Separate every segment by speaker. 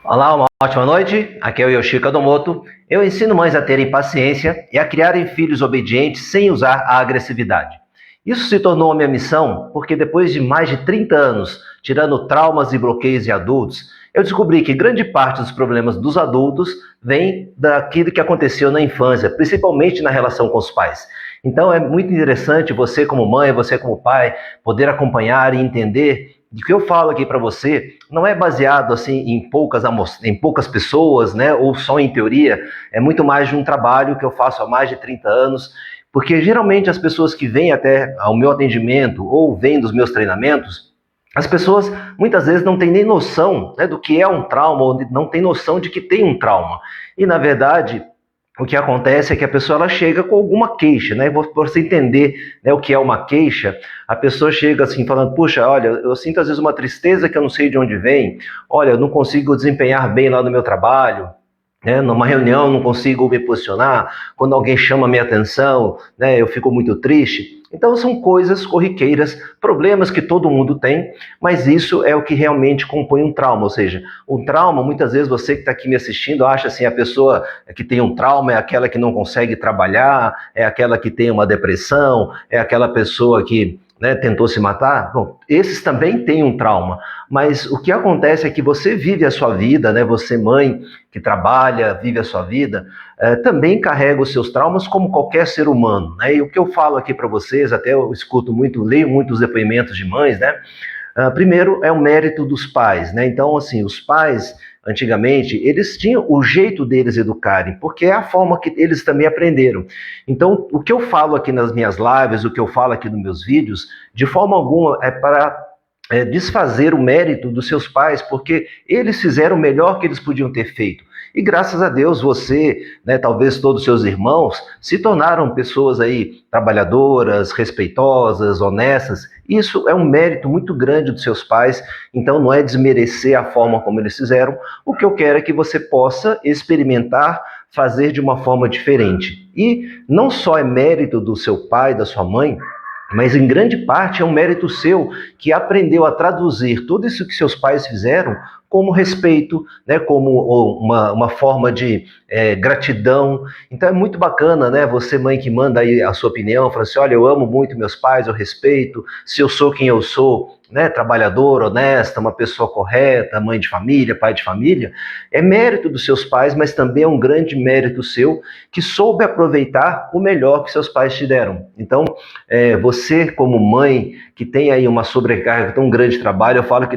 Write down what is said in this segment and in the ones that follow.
Speaker 1: Olá, uma ótima noite. Aqui é o Yoshiko Kadomoto. Eu ensino mães a terem paciência e a criarem filhos obedientes sem usar a agressividade. Isso se tornou a minha missão porque depois de mais de 30 anos tirando traumas e bloqueios de adultos, eu descobri que grande parte dos problemas dos adultos vem daquilo que aconteceu na infância, principalmente na relação com os pais. Então é muito interessante você como mãe, você como pai, poder acompanhar e entender o que eu falo aqui para você não é baseado assim em poucas pessoas, né, ou só em teoria, é muito mais de um trabalho que eu faço há mais de 30 anos, porque geralmente as pessoas que vêm até ao meu atendimento ou vêm dos meus treinamentos, as pessoas muitas vezes não têm nem noção, né, do que é um trauma, ou não têm noção de que tem um trauma. E na verdade, o que acontece é que a pessoa ela chega com alguma queixa, né? Para você entender, né, o que é uma queixa, a pessoa chega assim falando: puxa, olha, eu sinto às vezes uma tristeza que eu não sei de onde vem, olha, eu não consigo desempenhar bem lá no meu trabalho, né? Numa reunião não consigo me posicionar, quando alguém chama a minha atenção, né, eu fico muito triste. Então são coisas corriqueiras, problemas que todo mundo tem, mas isso é o que realmente compõe um trauma, ou seja, o trauma, muitas vezes você que está aqui me assistindo acha assim, a pessoa que tem um trauma é aquela que não consegue trabalhar, é aquela que tem uma depressão, é aquela pessoa que, né, tentou se matar. Bom, esses também têm um trauma, mas o que acontece é que você vive a sua vida, né? Você mãe que trabalha, vive a sua vida, também carrega os seus traumas como qualquer ser humano, né? E o que eu falo aqui para vocês, até eu escuto muito, leio muitos depoimentos de mães, né? Primeiro é o mérito dos pais, né? Então, assim, os pais, antigamente, eles tinham o jeito deles educarem, porque é a forma que eles também aprenderam. Então, o que eu falo aqui nas minhas lives, o que eu falo aqui nos meus vídeos, de forma alguma é para desfazer o mérito dos seus pais, porque eles fizeram o melhor que eles podiam ter feito. E graças a Deus você, né, talvez todos os seus irmãos, se tornaram pessoas aí trabalhadoras, respeitosas, honestas. Isso é um mérito muito grande dos seus pais, então não é desmerecer a forma como eles fizeram. O que eu quero é que você possa experimentar fazer de uma forma diferente. E não só é mérito do seu pai, da sua mãe, mas em grande parte é um mérito seu que aprendeu a traduzir tudo isso que seus pais fizeram como respeito, né, como uma forma de gratidão. Então é muito bacana, né, você mãe que manda aí a sua opinião, fala assim, olha, eu amo muito meus pais, eu respeito, se eu sou quem eu sou, né, trabalhadora, honesta, uma pessoa correta, mãe de família, pai de família, é mérito dos seus pais, mas também é um grande mérito seu que soube aproveitar o melhor que seus pais te deram. Então, você como mãe que tem aí uma sobrecarga tão grande de trabalho, eu falo que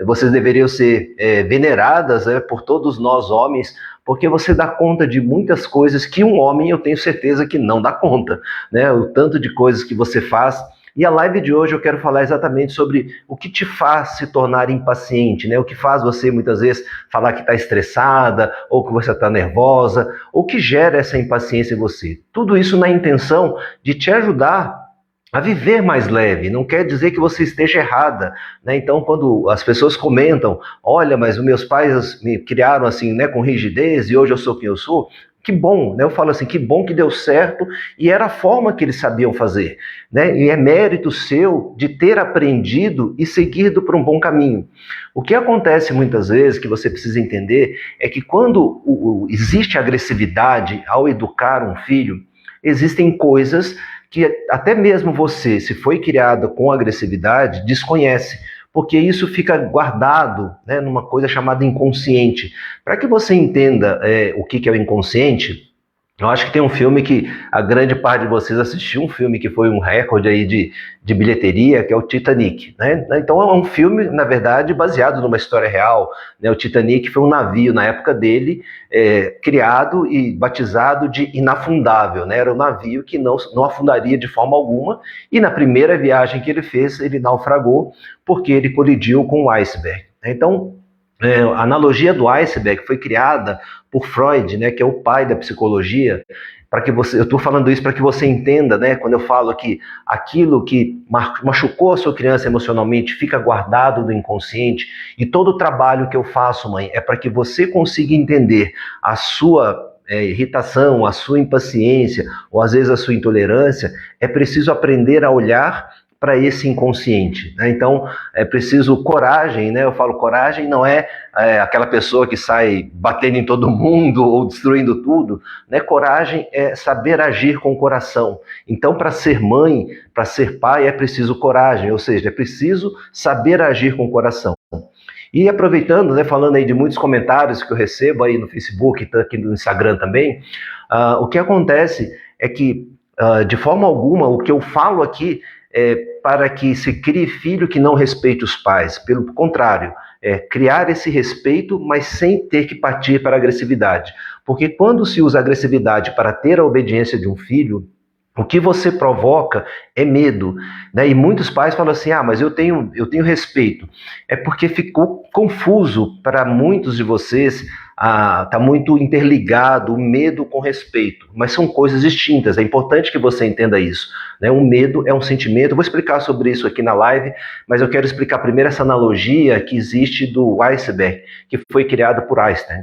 Speaker 1: vocês deveriam ser veneradas, por todos nós homens, porque você dá conta de muitas coisas que um homem, eu tenho certeza que não dá conta, né? O tanto de coisas que você faz. E a live de hoje eu quero falar exatamente sobre o que te faz se tornar impaciente, né? O que faz você muitas vezes falar que está estressada, ou que você está nervosa, ou que gera essa impaciência em você. Tudo isso na intenção de te ajudar a viver mais leve, não quer dizer que você esteja errada, né? Então, quando as pessoas comentam, olha, mas os meus pais me criaram assim, né, com rigidez e hoje eu sou quem eu sou, que bom, né? Eu falo assim, que bom que deu certo e era a forma que eles sabiam fazer, né? E é mérito seu de ter aprendido e seguido por um bom caminho. O que acontece muitas vezes, que você precisa entender, é que quando existe agressividade ao educar um filho, existem coisas que até mesmo você, se foi criada com agressividade, desconhece, porque isso fica guardado, né, numa coisa chamada inconsciente. Para que você entenda o que é o inconsciente, eu acho que tem um filme que a grande parte de vocês assistiu, um filme que foi um recorde aí de bilheteria, que é o Titanic, né? Então é um filme, na verdade, baseado numa história real, né? O Titanic foi um navio, na época dele, criado e batizado de inafundável, né? Era um navio que não afundaria de forma alguma, e na primeira viagem que ele fez, ele naufragou, porque ele colidiu com um iceberg. Então, a analogia do iceberg foi criada por Freud, né, que é o pai da psicologia, para que eu estou falando isso para que você entenda, né, quando eu falo que aquilo que machucou a sua criança emocionalmente fica guardado no inconsciente, e todo o trabalho que eu faço, mãe, é para que você consiga entender a sua irritação, a sua impaciência, ou às vezes a sua intolerância, é preciso aprender a olhar para esse inconsciente, né? Então, é preciso coragem, né? Eu falo, coragem não é aquela pessoa que sai batendo em todo mundo ou destruindo tudo, né? Coragem é saber agir com o coração. Então, para ser mãe, para ser pai, é preciso coragem, ou seja, é preciso saber agir com o coração. E aproveitando, né, falando aí de muitos comentários que eu recebo aí no Facebook, aqui no Instagram também, o que acontece é que, de forma alguma, o que eu falo aqui é para que se crie filho que não respeite os pais. Pelo contrário, é criar esse respeito, mas sem ter que partir para a agressividade. Porque quando se usa agressividade para ter a obediência de um filho, o que você provoca é medo, né? E muitos pais falam assim, mas eu tenho respeito. É porque ficou confuso para muitos de vocês, está muito interligado o medo com respeito, mas são coisas distintas, é importante que você entenda isso, né? O medo é um sentimento, eu vou explicar sobre isso aqui na live, mas eu quero explicar primeiro essa analogia que existe do iceberg, que foi criada por Einstein.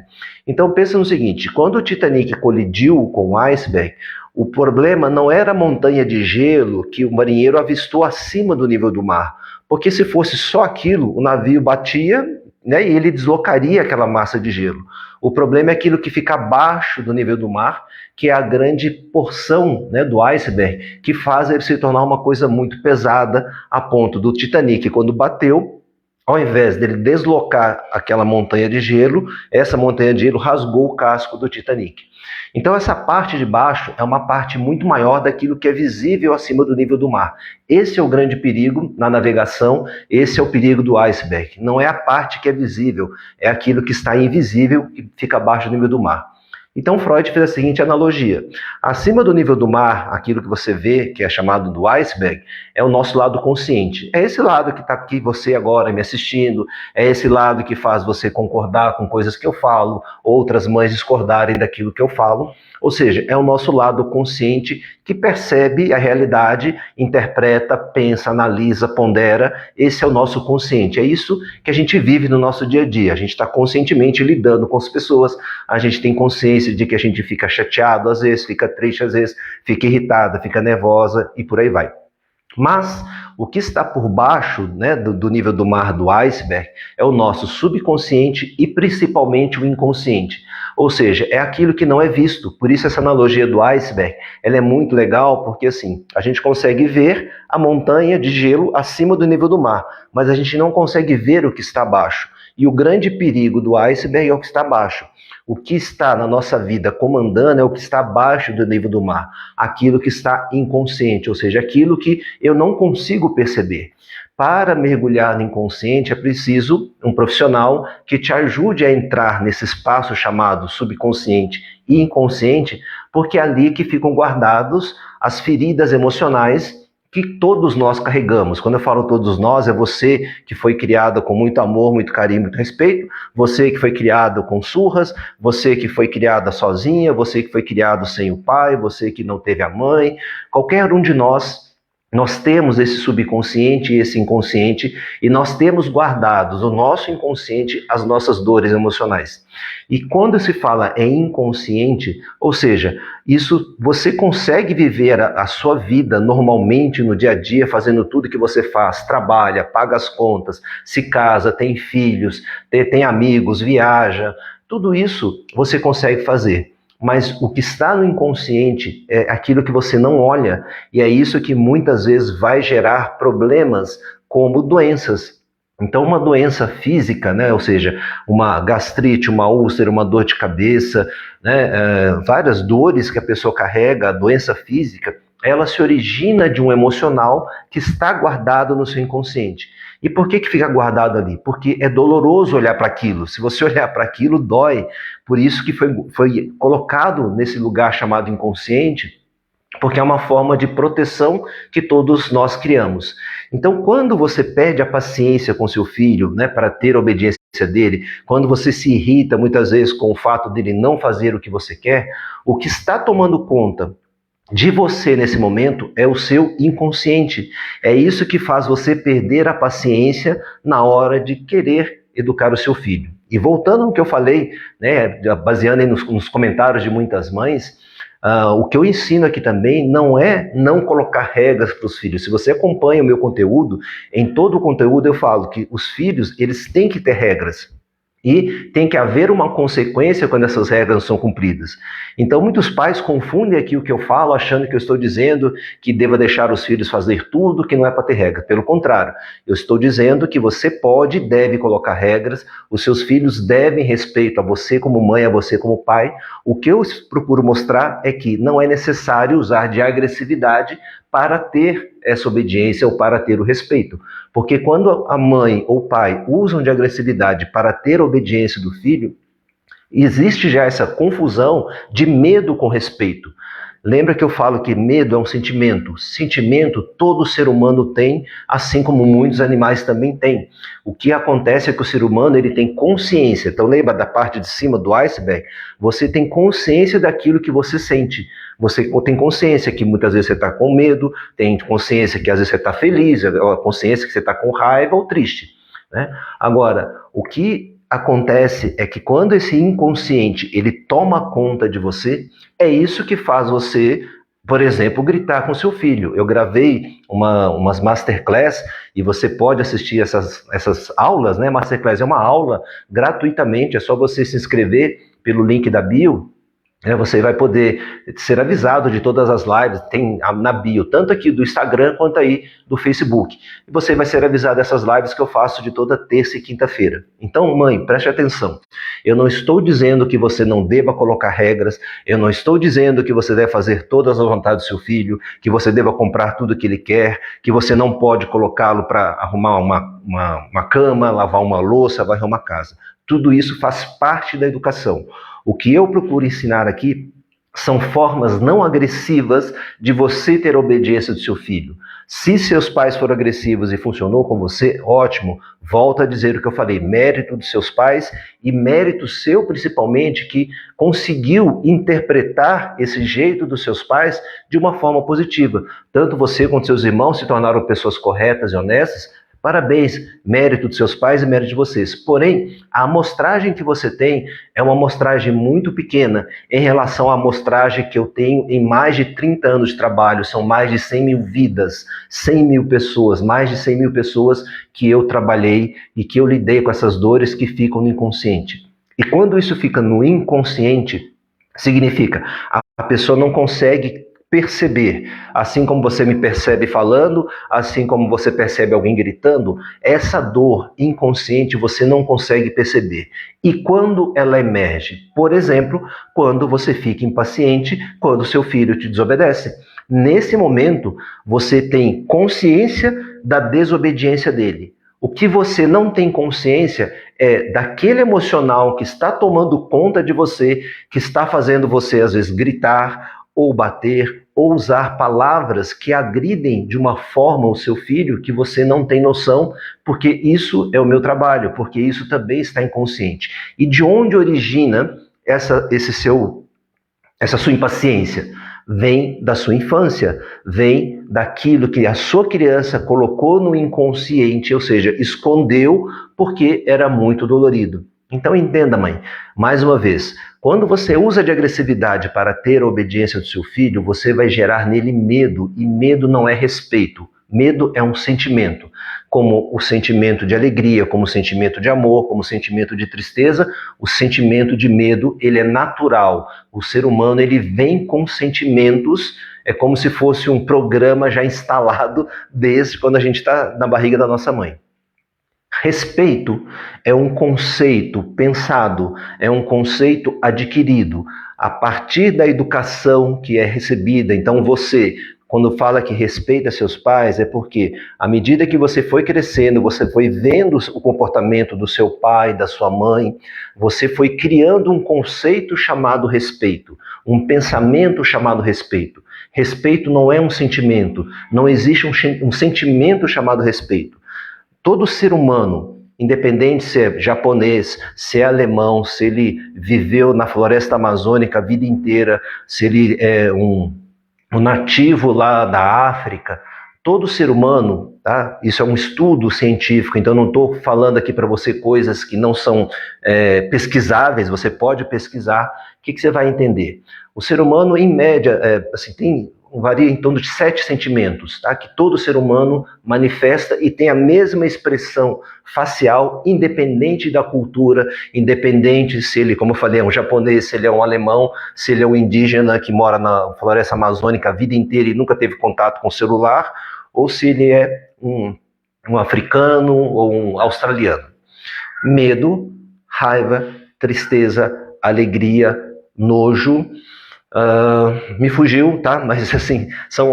Speaker 1: Então pensa no seguinte, quando o Titanic colidiu com o iceberg, o problema não era a montanha de gelo que o marinheiro avistou acima do nível do mar, porque se fosse só aquilo, o navio batia, né, e ele deslocaria aquela massa de gelo. O problema é aquilo que fica abaixo do nível do mar, que é a grande porção, né, do iceberg, que faz ele se tornar uma coisa muito pesada, a ponto do Titanic, quando bateu, ao invés dele deslocar aquela montanha de gelo, essa montanha de gelo rasgou o casco do Titanic. Então essa parte de baixo é uma parte muito maior daquilo que é visível acima do nível do mar. Esse é o grande perigo na navegação, esse é o perigo do iceberg. Não é a parte que é visível, é aquilo que está invisível, que fica abaixo do nível do mar. Então Freud fez a seguinte analogia. Acima do nível do mar, aquilo que você vê, que é chamado do iceberg, é o nosso lado consciente. É esse lado que está aqui você agora me assistindo, é esse lado que faz você concordar com coisas que eu falo, outras mães discordarem daquilo que eu falo. Ou seja, é o nosso lado consciente que percebe a realidade, interpreta, pensa, analisa, pondera. Esse é o nosso consciente. É isso que a gente vive no nosso dia a dia. A gente está conscientemente lidando com as pessoas, a gente tem consciência de que a gente fica chateado, às vezes fica triste, às vezes fica irritada, fica nervosa e por aí vai. Mas o que está por baixo, né, do nível do mar do iceberg é o nosso subconsciente e principalmente o inconsciente. Ou seja, é aquilo que não é visto. Por isso essa analogia do iceberg, ela é muito legal porque assim, a gente consegue ver a montanha de gelo acima do nível do mar, mas a gente não consegue ver o que está abaixo. E o grande perigo do iceberg é o que está abaixo. O que está na nossa vida comandando é o que está abaixo do nível do mar, aquilo que está inconsciente, ou seja, aquilo que eu não consigo perceber. Para mergulhar no inconsciente é preciso um profissional que te ajude a entrar nesse espaço chamado subconsciente e inconsciente, porque é ali que ficam guardados as feridas emocionais que todos nós carregamos. Quando eu falo todos nós, é você que foi criado com muito amor, muito carinho, muito respeito, você que foi criado com surras, você que foi criada sozinha, você que foi criado sem o pai, você que não teve a mãe, qualquer um de nós temos esse subconsciente e esse inconsciente e nós temos guardados o nosso inconsciente, as nossas dores emocionais. E quando se fala em inconsciente, ou seja, isso você consegue viver a sua vida normalmente no dia a dia, fazendo tudo que você faz, trabalha, paga as contas, se casa, tem filhos, tem amigos, viaja, tudo isso você consegue fazer. Mas o que está no inconsciente é aquilo que você não olha, e é isso que muitas vezes vai gerar problemas como doenças. Então uma doença física, né, ou seja, uma gastrite, uma úlcera, uma dor de cabeça, né, várias dores que a pessoa carrega, a doença física, ela se origina de um emocional que está guardado no seu inconsciente. E por que fica guardado ali? Porque é doloroso olhar para aquilo. Se você olhar para aquilo, dói. Por isso que foi colocado nesse lugar chamado inconsciente, porque é uma forma de proteção que todos nós criamos. Então, quando você perde a paciência com seu filho, né, para ter a obediência dele, quando você se irrita muitas vezes com o fato dele não fazer o que você quer, o que está tomando conta de você nesse momento é o seu inconsciente. É isso que faz você perder a paciência na hora de querer educar o seu filho. E voltando no que eu falei, né, baseando nos comentários de muitas mães, O que eu ensino aqui também não é não colocar regras para os filhos. Se você acompanha o meu conteúdo, em todo o conteúdo eu falo que os filhos, eles têm que ter regras. E tem que haver uma consequência quando essas regras não são cumpridas. Então, muitos pais confundem aqui o que eu falo, achando que eu estou dizendo que deva deixar os filhos fazer tudo, que não é para ter regra. Pelo contrário, eu estou dizendo que você pode e deve colocar regras, os seus filhos devem respeito a você como mãe, a você como pai. O que eu procuro mostrar é que não é necessário usar de agressividade para ter essa obediência ou para ter o respeito. Porque quando a mãe ou o pai usam de agressividade para ter a obediência do filho, existe já essa confusão de medo com respeito. Lembra que eu falo que medo é um sentimento. Sentimento todo ser humano tem, assim como muitos animais também têm. O que acontece é que o ser humano ele tem consciência. Então lembra da parte de cima do iceberg? Você tem consciência daquilo que você sente. Você tem consciência que muitas vezes você está com medo, tem consciência que às vezes você está feliz, consciência que você está com raiva ou triste, né? Agora, o que acontece é que quando esse inconsciente ele toma conta de você, é isso que faz você, por exemplo, gritar com seu filho. Eu gravei umas masterclass e você pode assistir essas aulas, né? Masterclass é uma aula gratuitamente, é só você se inscrever pelo link da bio. Você vai poder ser avisado de todas as lives, tem na bio, tanto aqui do Instagram quanto aí do Facebook. E você vai ser avisado dessas lives que eu faço de toda terça e quinta-feira. Então, mãe, preste atenção. Eu não estou dizendo que você não deva colocar regras, eu não estou dizendo que você deve fazer todas as vontades do seu filho, que você deva comprar tudo que ele quer, que você não pode colocá-lo para arrumar uma cama, lavar uma louça, varrer uma casa. Tudo isso faz parte da educação. O que eu procuro ensinar aqui são formas não agressivas de você ter obediência do seu filho. Se seus pais foram agressivos e funcionou com você, ótimo. Volto a dizer o que eu falei, mérito dos seus pais e mérito seu principalmente que conseguiu interpretar esse jeito dos seus pais de uma forma positiva. Tanto você quanto seus irmãos se tornaram pessoas corretas e honestas. Parabéns, mérito dos seus pais e mérito de vocês. Porém, a amostragem que você tem é uma amostragem muito pequena em relação à amostragem que eu tenho em mais de 30 anos de trabalho. São mais de 100 mil vidas, 100 mil pessoas, mais de 100 mil pessoas que eu trabalhei e que eu lidei com essas dores que ficam no inconsciente. E quando isso fica no inconsciente, significa a pessoa não consegue perceber, assim como você me percebe falando, assim como você percebe alguém gritando, essa dor inconsciente você não consegue perceber. E quando ela emerge? Por exemplo, quando você fica impaciente, quando seu filho te desobedece. Nesse momento, você tem consciência da desobediência dele. O que você não tem consciência é daquele emocional que está tomando conta de você, que está fazendo você, às vezes, gritar, ou bater, ou usar palavras que agridem de uma forma o seu filho que você não tem noção, porque isso é o meu trabalho, porque isso também está inconsciente. E de onde origina essa sua impaciência? Vem da sua infância, vem daquilo que a sua criança colocou no inconsciente, ou seja, escondeu porque era muito dolorido. Então entenda, mãe, mais uma vez, quando você usa de agressividade para ter a obediência do seu filho, você vai gerar nele medo, e medo não é respeito. Medo é um sentimento, como o sentimento de alegria, como o sentimento de amor, como o sentimento de tristeza. O sentimento de medo, ele é natural. O ser humano, ele vem com sentimentos, é como se fosse um programa já instalado desde quando a gente está na barriga da nossa mãe. Respeito é um conceito pensado, é um conceito adquirido a partir da educação que é recebida. Então você, quando fala que respeita seus pais, é porque à medida que você foi crescendo, você foi vendo o comportamento do seu pai, da sua mãe, você foi criando um conceito chamado respeito, um pensamento chamado respeito. Respeito não é um sentimento, não existe um sentimento chamado respeito. Todo ser humano, independente se é japonês, se é alemão, se ele viveu na floresta amazônica a vida inteira, se ele é um nativo lá da África, todo ser humano, tá? Isso é um estudo científico, então não estou falando aqui para você coisas que não são pesquisáveis, você pode pesquisar, o que você vai entender? O ser humano, em média, varia em torno de 7 sentimentos, tá? Que todo ser humano manifesta e tem a mesma expressão facial, independente da cultura, independente se ele, como eu falei, é um japonês, se ele é um alemão, se ele é um indígena que mora na floresta amazônica a vida inteira e nunca teve contato com o celular, ou se ele é um africano ou um australiano. Medo, raiva, tristeza, alegria, nojo. Me fugiu, tá? Mas assim,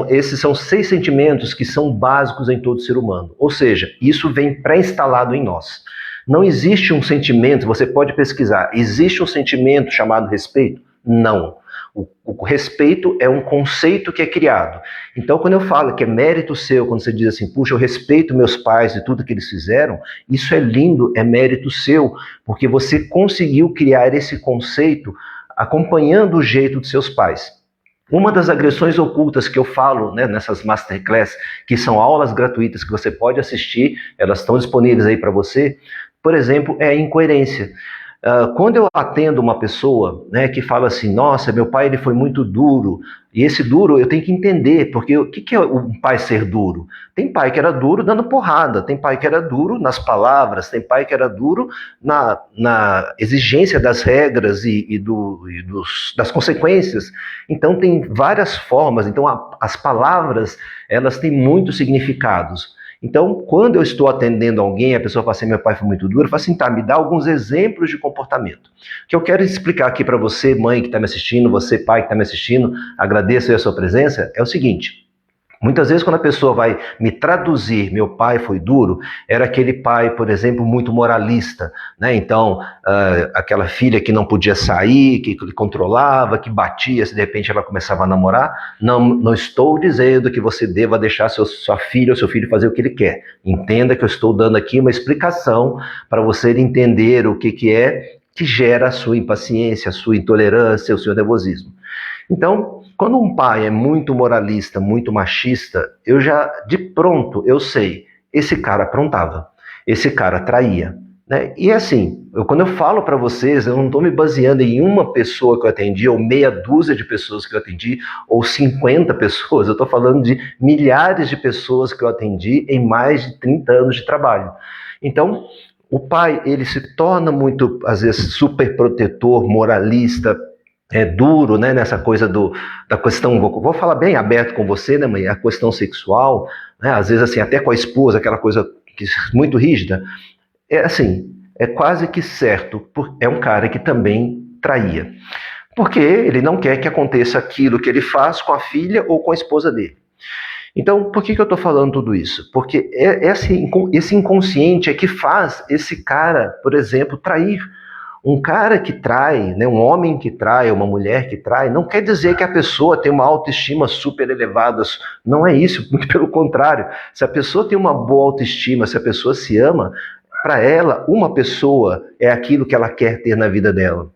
Speaker 1: esses são 6 sentimentos que são básicos em todo ser humano. Ou seja, isso vem pré-instalado em nós. Não existe um sentimento, você pode pesquisar, existe um sentimento chamado respeito? Não. O respeito é um conceito que é criado. Então, quando eu falo que é mérito seu, quando você diz assim, puxa, eu respeito meus pais e tudo que eles fizeram, isso é lindo, é mérito seu, porque você conseguiu criar esse conceito acompanhando o jeito de seus pais. Uma das agressões ocultas que eu falo, né, nessas masterclass, que são aulas gratuitas que você pode assistir, elas estão disponíveis aí para você, por exemplo, é a incoerência. Quando eu atendo uma pessoa, né, que fala assim, nossa, meu pai ele foi muito duro, e esse duro eu tenho que entender, porque o que é um pai ser duro? Tem pai que era duro dando porrada, tem pai que era duro nas palavras, tem pai que era duro na exigência das regras das consequências. Então tem várias formas, então as palavras elas têm muitos significados. Então, quando eu estou atendendo alguém, a pessoa fala assim, meu pai foi muito duro, eu falo assim, tá, me dá alguns exemplos de comportamento. O que eu quero explicar aqui para você, mãe que está me assistindo, você, pai que está me assistindo, agradeço a sua presença, é o seguinte, muitas vezes quando a pessoa vai me traduzir, meu pai foi duro, era aquele pai, por exemplo, muito moralista, né? Então, aquela filha que não podia sair, que controlava, que batia, se de repente ela começava a namorar. Não estou dizendo que você deva deixar sua filha ou seu filho fazer o que ele quer. Entenda que eu estou dando aqui uma explicação para você entender o que é que gera a sua impaciência, a sua intolerância, o seu nervosismo. Então, quando um pai é muito moralista, muito machista, de pronto, eu sei, esse cara aprontava, esse cara traía, né? E assim, quando eu falo para vocês, eu não estou me baseando em uma pessoa que eu atendi, ou meia dúzia de pessoas que eu atendi, ou 50 pessoas, eu estou falando de milhares de pessoas que eu atendi em mais de 30 anos de trabalho. Então, o pai, ele se torna muito, às vezes, super protetor, moralista, duro, né, nessa coisa da questão, vou falar bem aberto com você, né, mãe, a questão sexual, né, às vezes assim, até com a esposa, aquela coisa muito rígida, é quase que certo, é um cara que também traía, porque ele não quer que aconteça aquilo que ele faz com a filha ou com a esposa dele. Então, por que eu estou falando tudo isso? Porque esse inconsciente é que faz esse cara, por exemplo, trair. Um cara que trai, né, um homem que trai, uma mulher que trai, não quer dizer que a pessoa tem uma autoestima super elevada. Não é isso, muito pelo contrário. Se a pessoa tem uma boa autoestima, se a pessoa se ama, para ela, uma pessoa é aquilo que ela quer ter na vida dela.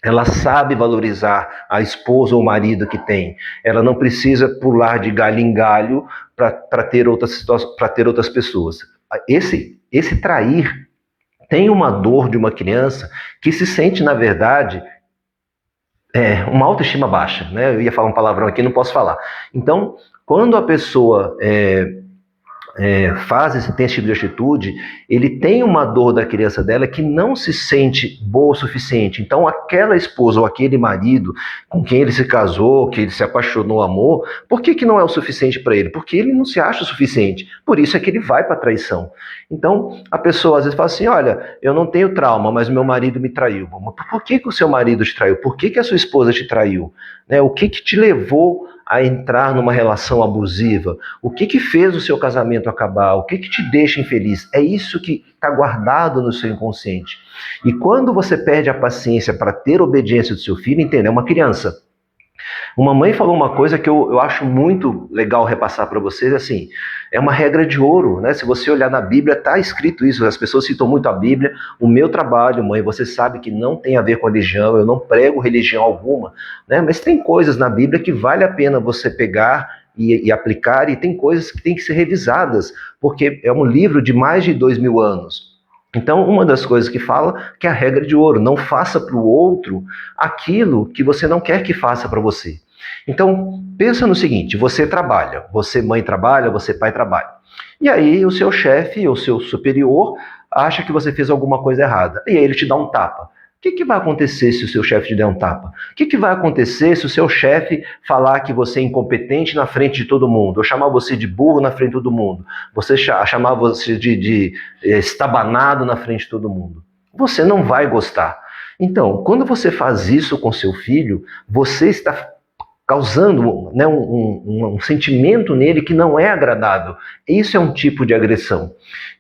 Speaker 1: Ela sabe valorizar a esposa ou o marido que tem. Ela não precisa pular de galho em galho para ter outras pessoas. Esse trair tem uma dor de uma criança que se sente, na verdade, uma autoestima baixa, né? Eu ia falar um palavrão aqui, não posso falar. Então, quando a pessoa tem esse tipo de atitude, ele tem uma dor da criança dela que não se sente boa o suficiente. Então, aquela esposa ou aquele marido com quem ele se casou, que ele se apaixonou, amou, por que não é o suficiente para ele? Porque ele não se acha o suficiente. Por isso é que ele vai para a traição. Então, a pessoa às vezes fala assim, olha, eu não tenho trauma, mas meu marido me traiu. Por que o seu marido te traiu? Por que a sua esposa te traiu? Né? O que te levou a entrar numa relação abusiva? O que fez o seu casamento acabar? O que te deixa infeliz? É isso que está guardado no seu inconsciente. E quando você perde a paciência para ter obediência do seu filho, entenda, é uma criança. Uma mãe falou uma coisa que eu acho muito legal repassar para vocês, assim, é uma regra de ouro, né? Se você olhar na Bíblia, está escrito isso, as pessoas citam muito a Bíblia. O meu trabalho, mãe, você sabe que não tem a ver com religião, eu não prego religião alguma, né? Mas tem coisas na Bíblia que vale a pena você pegar e aplicar, e tem coisas que têm que ser revisadas, porque é um livro de mais de 2000 anos. Então, uma das coisas que fala que é a regra de ouro, não faça para o outro aquilo que você não quer que faça para você. Então, pensa no seguinte, você trabalha, você mãe trabalha, você pai trabalha. E aí o seu chefe, o seu superior, acha que você fez alguma coisa errada. E aí ele te dá um tapa. O que vai acontecer se o seu chefe te der um tapa? O que vai acontecer se o seu chefe falar que você é incompetente na frente de todo mundo? Ou chamar você de burro na frente de todo mundo? Você chamar você de estabanado na frente de todo mundo? Você não vai gostar. Então, quando você faz isso com seu filho, você está causando, né, um sentimento nele que não é agradável. Isso é um tipo de agressão.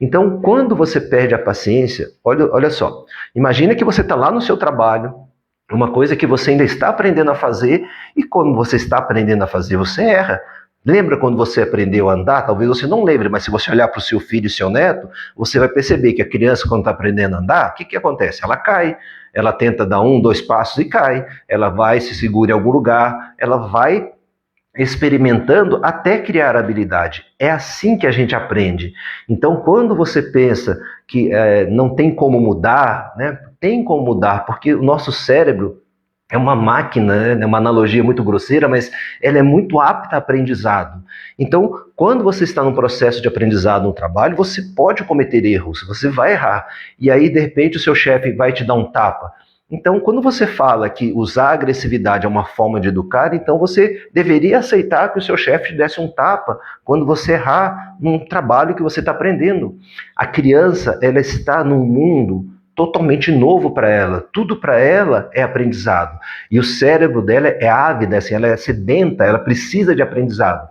Speaker 1: Então, quando você perde a paciência, olha só, imagina que você está lá no seu trabalho, uma coisa que você ainda está aprendendo a fazer, e quando você está aprendendo a fazer, você erra. Lembra quando você aprendeu a andar? Talvez você não lembre, mas se você olhar para o seu filho e seu neto, você vai perceber que a criança, quando está aprendendo a andar, o que acontece? Ela cai, ela tenta dar 1, 2 passos e cai, ela vai, se segura em algum lugar, ela vai experimentando até criar habilidade. É assim que a gente aprende. Então, quando você pensa que não tem como mudar, né? Tem como mudar, porque o nosso cérebro é uma máquina, é uma analogia muito grosseira, mas ela é muito apta a aprendizado. Então, quando você está num processo de aprendizado no trabalho, você pode cometer erros, você vai errar. E aí, de repente, o seu chefe vai te dar um tapa. Então, quando você fala que usar agressividade é uma forma de educar, então você deveria aceitar que o seu chefe te desse um tapa quando você errar num trabalho que você está aprendendo. A criança, ela está num mundo totalmente novo para ela, tudo para ela é aprendizado. E o cérebro dela é ávido, assim, ela é sedenta, ela precisa de aprendizado.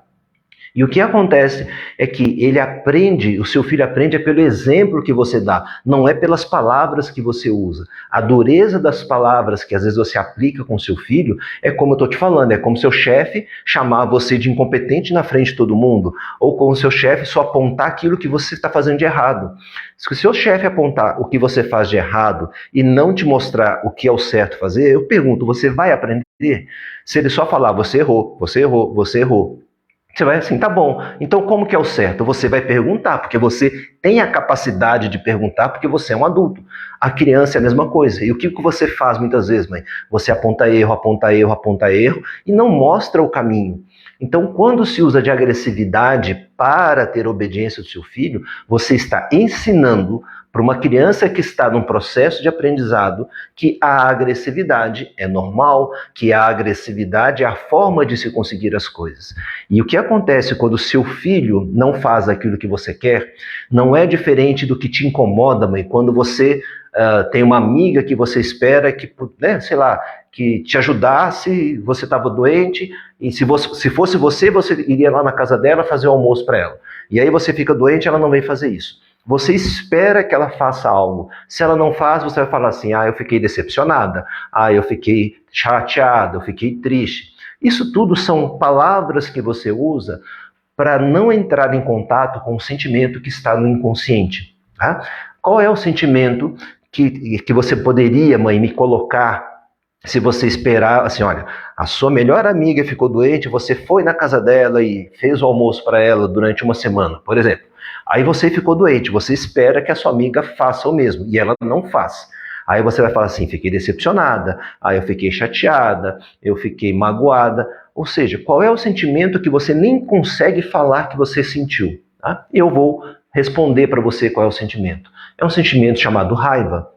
Speaker 1: E o que acontece é que ele aprende, o seu filho aprende é pelo exemplo que você dá, não é pelas palavras que você usa. A dureza das palavras que às vezes você aplica com seu filho é como eu estou te falando, é como seu chefe chamar você de incompetente na frente de todo mundo, ou como seu chefe só apontar aquilo que você está fazendo de errado. Se o seu chefe apontar o que você faz de errado e não te mostrar o que é o certo fazer, eu pergunto, você vai aprender? Se ele só falar, você errou, você errou, você errou, você vai assim, tá bom, então como que é o certo? Você vai perguntar, porque você tem a capacidade de perguntar, porque você é um adulto. A criança é a mesma coisa. E o que você faz muitas vezes, mãe? Você aponta erro, aponta erro, aponta erro e não mostra o caminho. Então, quando se usa de agressividade para ter obediência do seu filho, você está ensinando para uma criança que está num processo de aprendizado que a agressividade é normal, que a agressividade é a forma de se conseguir as coisas. E o que acontece quando o seu filho não faz aquilo que você quer, não é diferente do que te incomoda, mãe, quando você tem uma amiga que você espera que, né, sei lá, que te ajudasse, você estava doente, e se fosse você, você iria lá na casa dela fazer o almoço para ela. E aí você fica doente, ela não vem fazer isso. Você espera que ela faça algo. Se ela não faz, você vai falar assim, eu fiquei decepcionada, eu fiquei chateada, eu fiquei triste. Isso tudo são palavras que você usa para não entrar em contato com o sentimento que está no inconsciente. Tá? Qual é o sentimento que você poderia, mãe, me colocar se você esperar, assim, olha, a sua melhor amiga ficou doente, você foi na casa dela e fez o almoço para ela durante uma semana, por exemplo. Aí você ficou doente, você espera que a sua amiga faça o mesmo, e ela não faz. Aí você vai falar assim, fiquei decepcionada, aí eu fiquei chateada, eu fiquei magoada. Ou seja, qual é o sentimento que você nem consegue falar que você sentiu? Tá? Eu vou responder para você qual é o sentimento. É um sentimento chamado raiva.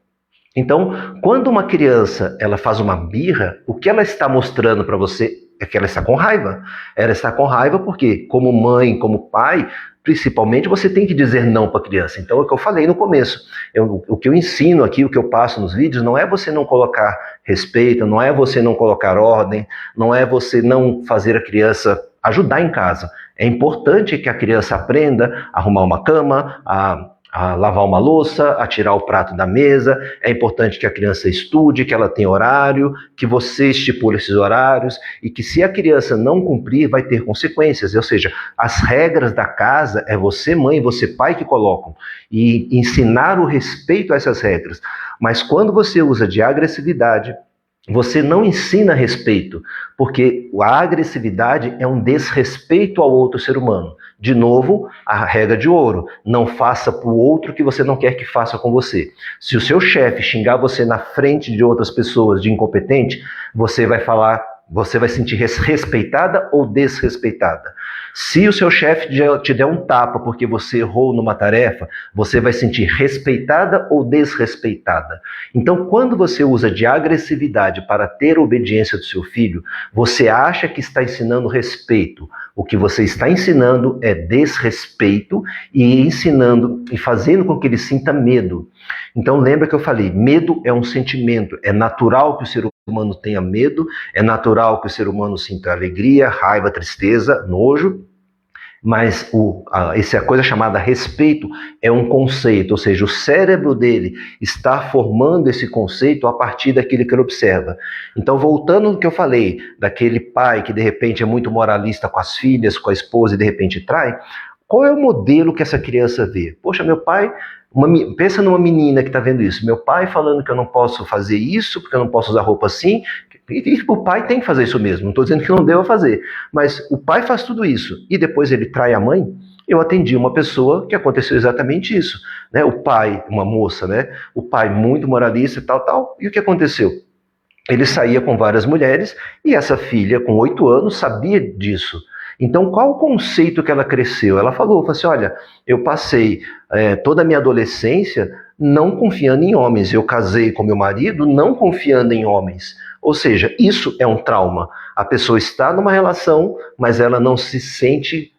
Speaker 1: Então, quando uma criança ela faz uma birra, o que ela está mostrando para você é que ela está com raiva. Ela está com raiva porque, como mãe, como pai, principalmente, você tem que dizer não para a criança. Então, é o que eu falei no começo. O que eu ensino aqui, o que eu passo nos vídeos, não é você não colocar respeito, não é você não colocar ordem, não é você não fazer a criança ajudar em casa. É importante que a criança aprenda a arrumar uma cama, a lavar uma louça, a tirar o prato da mesa. É importante que a criança estude, que ela tenha horário, que você estipule esses horários e que se a criança não cumprir, vai ter consequências. Ou seja, as regras da casa é você mãe e você pai que colocam e ensinar o respeito a essas regras. Mas quando você usa de agressividade, Você não ensina respeito, porque a agressividade é um desrespeito ao outro ser humano. De novo, a regra de ouro: não faça para o outro o que você não quer que faça com você. Se o seu chefe xingar você na frente de outras pessoas de incompetente, você vai falar, você vai sentir respeitada ou desrespeitada. Se o seu chefe te der um tapa porque você errou numa tarefa, você vai sentir respeitada ou desrespeitada. Então, quando você usa de agressividade para ter a obediência do seu filho, você acha que está ensinando respeito. O que você está ensinando é desrespeito e ensinando e fazendo com que ele sinta medo. Então, lembra que eu falei, medo é um sentimento, é natural que o ser humano tenha medo, é natural que o ser humano sinta alegria, raiva, tristeza, nojo, mas essa coisa chamada respeito é um conceito, ou seja, o cérebro dele está formando esse conceito a partir daquilo que ele observa. Então, voltando ao que eu falei, daquele pai que de repente é muito moralista com as filhas, com a esposa e de repente trai, qual é o modelo que essa criança vê? Poxa, meu pai... pensa numa menina que está vendo isso. Meu pai falando que eu não posso fazer isso, porque eu não posso usar roupa assim. E o pai tem que fazer isso mesmo. Não estou dizendo que não deva fazer. Mas o pai faz tudo isso. E depois ele trai a mãe. Eu atendi uma pessoa que aconteceu exatamente isso. Né? O pai, uma moça, né? O pai muito moralista e tal. E o que aconteceu? Ele saía com várias mulheres e essa filha, com 8 anos, sabia disso. Então, qual o conceito que ela cresceu? Ela falou assim, olha, eu passei toda a minha adolescência não confiando em homens. Eu casei com meu marido não confiando em homens. Ou seja, isso é um trauma. A pessoa está numa relação, mas ela não se sente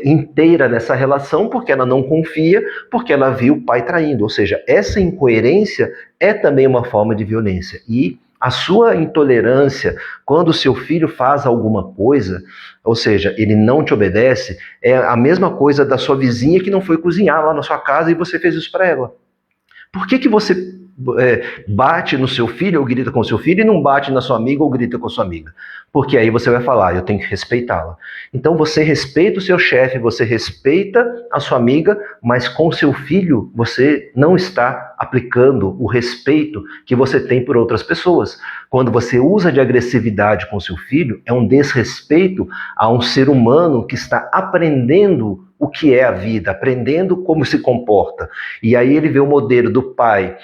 Speaker 1: inteira nessa relação porque ela não confia, porque ela viu o pai traindo. Ou seja, essa incoerência é também uma forma de violência. E a sua intolerância, quando o seu filho faz alguma coisa, ou seja, ele não te obedece, é a mesma coisa da sua vizinha que não foi cozinhar lá na sua casa e você fez isso para ela. Por que você bate no seu filho ou grita com o seu filho e não bate na sua amiga ou grita com a sua amiga? Porque aí você vai falar, eu tenho que respeitá-la. Então você respeita o seu chefe, você respeita a sua amiga, mas com o seu filho você não está aplicando o respeito que você tem por outras pessoas. Quando você usa de agressividade com o seu filho, é um desrespeito a um ser humano que está aprendendo o que é a vida, aprendendo como se comporta. E aí ele vê o modelo do pai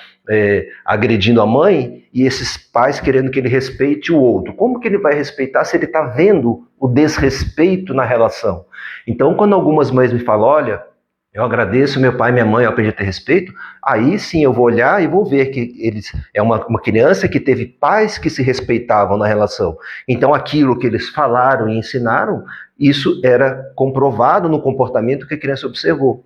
Speaker 1: agredindo a mãe e esses pais querendo que ele respeite o outro. Como que ele vai respeitar se ele está vendo o desrespeito na relação? Então, quando algumas mães me falam, olha, eu agradeço meu pai e minha mãe, eu aprendi a ter respeito, aí sim eu vou olhar e vou ver que eles é uma criança que teve pais que se respeitavam na relação. Então, aquilo que eles falaram e ensinaram, isso era comprovado no comportamento que a criança observou.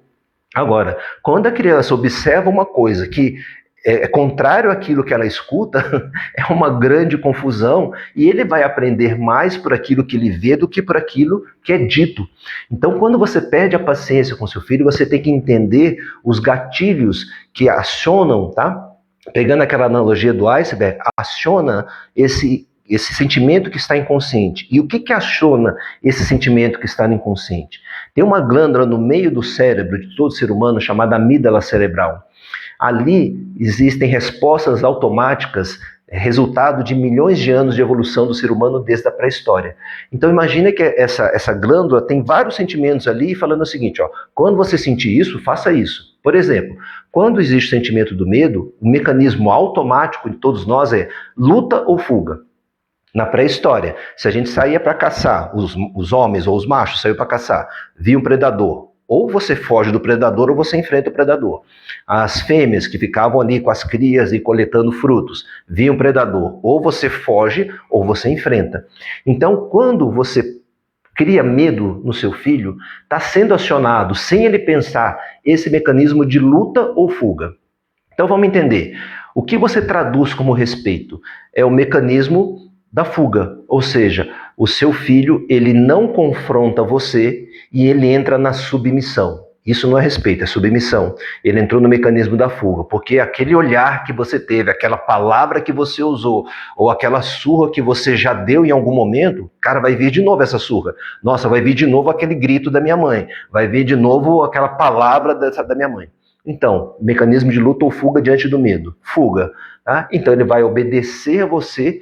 Speaker 1: Agora, quando a criança observa uma coisa que é contrário àquilo que ela escuta, é uma grande confusão e ele vai aprender mais por aquilo que ele vê do que por aquilo que é dito. Então, quando você perde a paciência com seu filho, você tem que entender os gatilhos que acionam, tá? Pegando aquela analogia do iceberg, aciona esse sentimento que está inconsciente. E o que aciona esse sentimento que está no inconsciente? Tem uma glândula no meio do cérebro de todo ser humano chamada amígdala cerebral. Ali existem respostas automáticas, resultado de milhões de anos de evolução do ser humano desde a pré-história. Então imagina que essa glândula tem vários sentimentos ali falando o seguinte, ó, quando você sentir isso, faça isso. Por exemplo, quando existe o sentimento do medo, o mecanismo automático de todos nós é luta ou fuga. Na pré-história, se a gente saía para caçar, os homens ou os machos saíam para caçar, via um predador, ou você foge do predador ou você enfrenta o predador. As fêmeas que ficavam ali com as crias e coletando frutos, viam o predador, ou você foge ou você enfrenta. Então, quando você cria medo no seu filho, está sendo acionado, sem ele pensar, esse mecanismo de luta ou fuga. Então vamos entender. O que você traduz como respeito? É o mecanismo da fuga, ou seja, o seu filho ele não confronta você e ele entra na submissão. Isso não é respeito, é submissão. Ele entrou no mecanismo da fuga, porque aquele olhar que você teve, aquela palavra que você usou, ou aquela surra que você já deu em algum momento, cara, vai vir de novo essa surra. Nossa, vai vir de novo aquele grito da minha mãe, vai vir de novo aquela palavra da minha mãe. Então, mecanismo de luta ou fuga diante do medo. Fuga. Tá? Então ele vai obedecer a você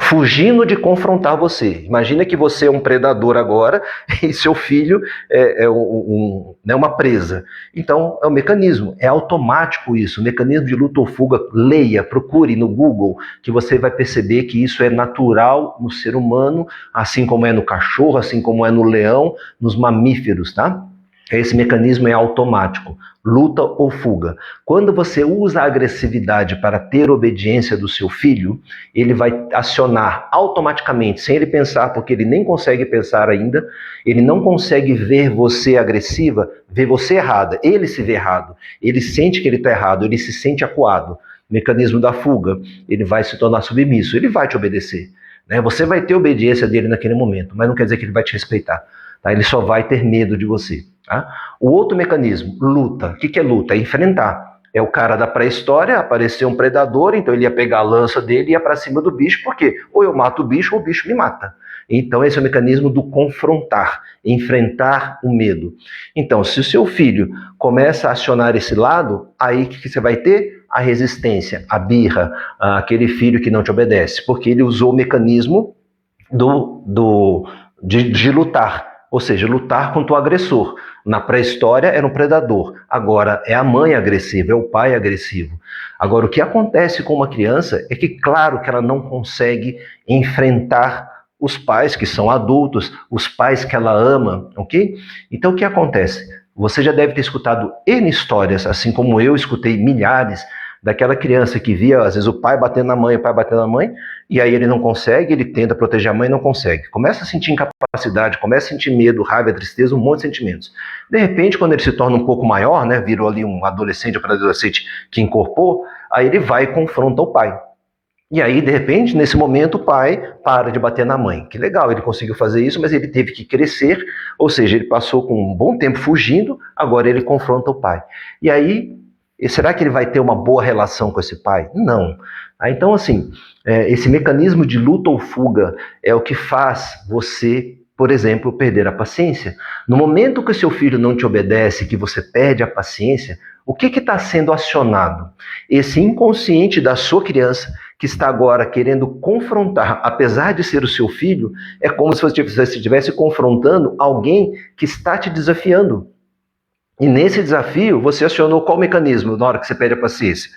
Speaker 1: fugindo de confrontar você. Imagina que você é um predador agora e seu filho é uma presa. Então, é um mecanismo, é automático isso, mecanismo de luta ou fuga. Leia, procure no Google, que você vai perceber que isso é natural no ser humano, assim como é no cachorro, assim como é no leão, nos mamíferos, tá? Esse mecanismo é automático, luta ou fuga. Quando você usa a agressividade para ter obediência do seu filho, ele vai acionar automaticamente, sem ele pensar, porque ele nem consegue pensar ainda, ele não consegue ver você agressiva, ver você errada, ele se vê errado, ele sente que ele está errado, ele se sente acuado. Mecanismo da fuga, ele vai se tornar submisso, ele vai te obedecer. Né? Você vai ter obediência dele naquele momento, mas não quer dizer que ele vai te respeitar. Tá? Ele só vai ter medo de você. Tá? O outro mecanismo, luta. O que é luta? É enfrentar. É o cara da pré-história, apareceu um predador, então ele ia pegar a lança dele e ia para cima do bicho, porque ou eu mato o bicho ou o bicho me mata. Então esse é o mecanismo do confrontar, enfrentar o medo. Então, se o seu filho começa a acionar esse lado, aí o que você vai ter? A resistência, a birra, aquele filho que não te obedece, porque ele usou o mecanismo de lutar, ou seja, lutar contra o agressor. Na pré-história era um predador, agora é a mãe agressiva, é o pai agressivo. Agora, o que acontece com uma criança é que, claro, que ela não consegue enfrentar os pais que são adultos, os pais que ela ama, ok? Então, o que acontece? Você já deve ter escutado N histórias, assim como eu escutei milhares, daquela criança que via, às vezes, o pai batendo na mãe, o pai batendo na mãe, e aí ele não consegue, ele tenta proteger a mãe e não consegue. Começa a sentir incapacidade, começa a sentir medo, raiva, tristeza, um monte de sentimentos. De repente, quando ele se torna um pouco maior, né, virou ali um adolescente ou pré-adolescente que incorporou, aí ele vai e confronta o pai. E aí, de repente, nesse momento, o pai para de bater na mãe. Que legal, ele conseguiu fazer isso, mas ele teve que crescer, ou seja, ele passou com um bom tempo fugindo, agora ele confronta o pai. E aí, será que ele vai ter uma boa relação com esse pai? Não. Então, assim, esse mecanismo de luta ou fuga é o que faz você, por exemplo, perder a paciência. No momento que o seu filho não te obedece, que você perde a paciência, o que está sendo acionado? Esse inconsciente da sua criança, que está agora querendo confrontar, apesar de ser o seu filho, é como se você estivesse confrontando alguém que está te desafiando. E nesse desafio, você acionou qual mecanismo na hora que você perde a paciência?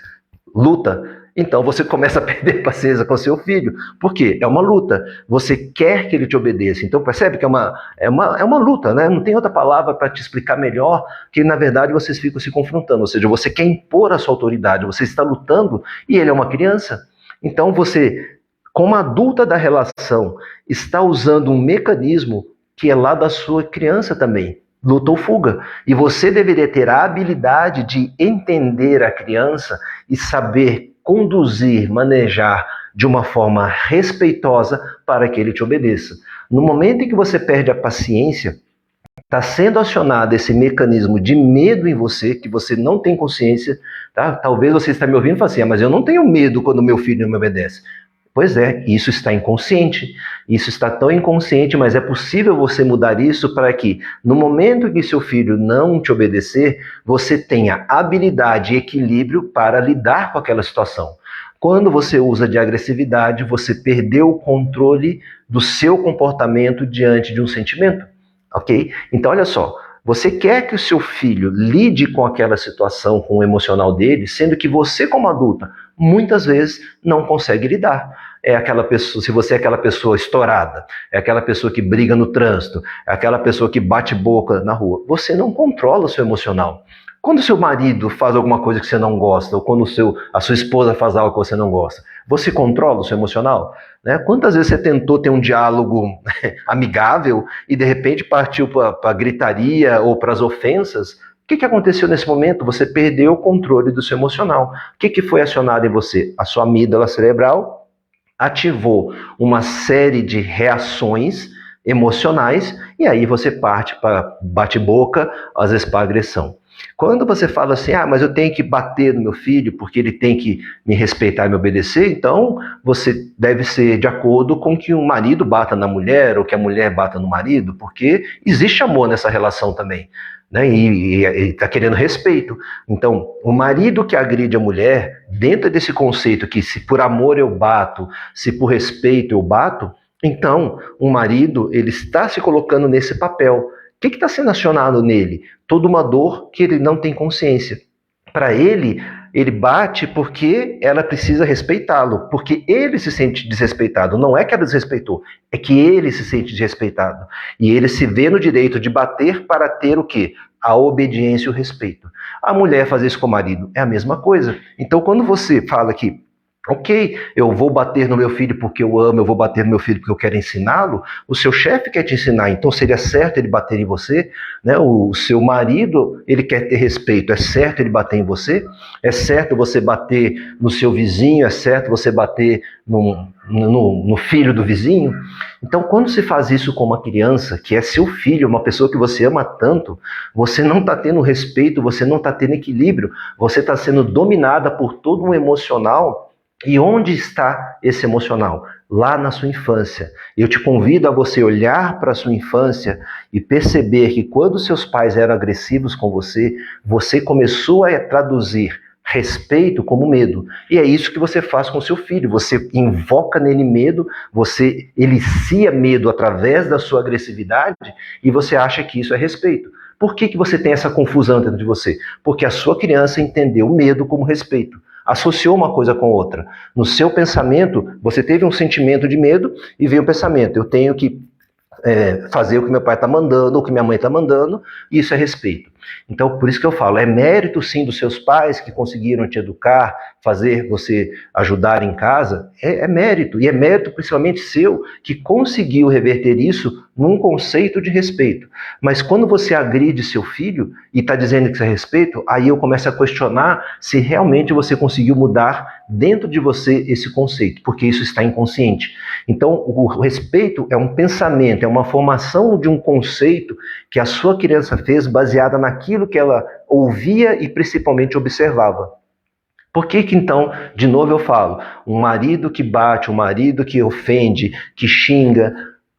Speaker 1: Luta. Então você começa a perder paciência com seu filho. Por quê? É uma luta. Você quer que ele te obedeça. Então percebe que é uma luta, né? Não tem outra palavra para te explicar melhor, que na verdade vocês ficam se confrontando. Ou seja, você quer impor a sua autoridade, você está lutando e ele é uma criança. Então você, como adulta da relação, está usando um mecanismo que é lá da sua criança também. Luta ou fuga. E você deveria ter a habilidade de entender a criança e saber conduzir, manejar de uma forma respeitosa para que ele te obedeça. No momento em que você perde a paciência, está sendo acionado esse mecanismo de medo em você, que você não tem consciência, tá? Talvez você está me ouvindo e fale assim, mas eu não tenho medo quando meu filho não me obedece. Pois é, isso está inconsciente. Isso está tão inconsciente, mas é possível você mudar isso para que, no momento que seu filho não te obedecer, você tenha habilidade e equilíbrio para lidar com aquela situação. Quando você usa de agressividade, você perdeu o controle do seu comportamento diante de um sentimento, ok? Então, olha só, você quer que o seu filho lide com aquela situação, com o emocional dele, sendo que você, como adulta, muitas vezes não consegue lidar. É aquela pessoa, se você é aquela pessoa estourada, é aquela pessoa que briga no trânsito, é aquela pessoa que bate boca na rua, você não controla o seu emocional. Quando o seu marido faz alguma coisa que você não gosta, ou quando a sua esposa faz algo que você não gosta, você controla o seu emocional? Né? Quantas vezes você tentou ter um diálogo amigável e de repente partiu para a gritaria ou para as ofensas? O que aconteceu nesse momento? Você perdeu o controle do seu emocional. O que foi acionado em você? A sua amígdala cerebral ativou uma série de reações emocionais e aí você parte para bate-boca, às vezes para agressão. Quando você fala assim, mas eu tenho que bater no meu filho porque ele tem que me respeitar e me obedecer, então você deve ser de acordo com que o marido bata na mulher ou que a mulher bata no marido, porque existe amor nessa relação também. né? E está querendo respeito. Então, o marido que agride a mulher, dentro desse conceito que se por amor eu bato, se por respeito eu bato, então o marido ele está se colocando nesse papel. O que está sendo acionado nele? Toda uma dor que ele não tem consciência. Para ele bate porque ela precisa respeitá-lo, porque ele se sente desrespeitado. Não é que ela desrespeitou, é que ele se sente desrespeitado. E ele se vê no direito de bater para ter o quê? A obediência e o respeito. A mulher fazer isso com o marido é a mesma coisa. Então, quando você fala que ok, eu vou bater no meu filho porque eu amo, eu vou bater no meu filho porque eu quero ensiná-lo. O seu chefe quer te ensinar, então seria certo ele bater em você, né? O seu marido, ele quer ter respeito, é certo ele bater em você? É certo você bater no seu vizinho? É certo você bater no filho do vizinho? Então, quando se faz isso com uma criança, que é seu filho, uma pessoa que você ama tanto, você não está tendo respeito, você não está tendo equilíbrio, você está sendo dominada por todo um emocional. E onde está esse emocional? Lá na sua infância. Eu te convido a você olhar para a sua infância e perceber que quando seus pais eram agressivos com você, você começou a traduzir respeito como medo. E é isso que você faz com seu filho. Você invoca nele medo, você elicia medo através da sua agressividade e você acha que isso é respeito. Por que você tem essa confusão dentro de você? Porque a sua criança entendeu o medo como respeito. Associou uma coisa com outra. No seu pensamento, você teve um sentimento de medo e veio o pensamento, eu tenho que fazer o que meu pai está mandando, ou o que minha mãe está mandando, e isso é respeito. Então, por isso que eu falo, é mérito sim dos seus pais que conseguiram te educar, fazer você ajudar em casa, é mérito, e é mérito principalmente seu, que conseguiu reverter isso num conceito de respeito. Mas quando você agride seu filho e está dizendo que isso é respeito, aí eu começo a questionar se realmente você conseguiu mudar dentro de você esse conceito, porque isso está inconsciente. Então, o respeito é um pensamento, é uma formação de um conceito que a sua criança fez baseada naquilo que ela ouvia e principalmente observava. Por que então, de novo eu falo, um marido que bate, um marido que ofende, que xinga,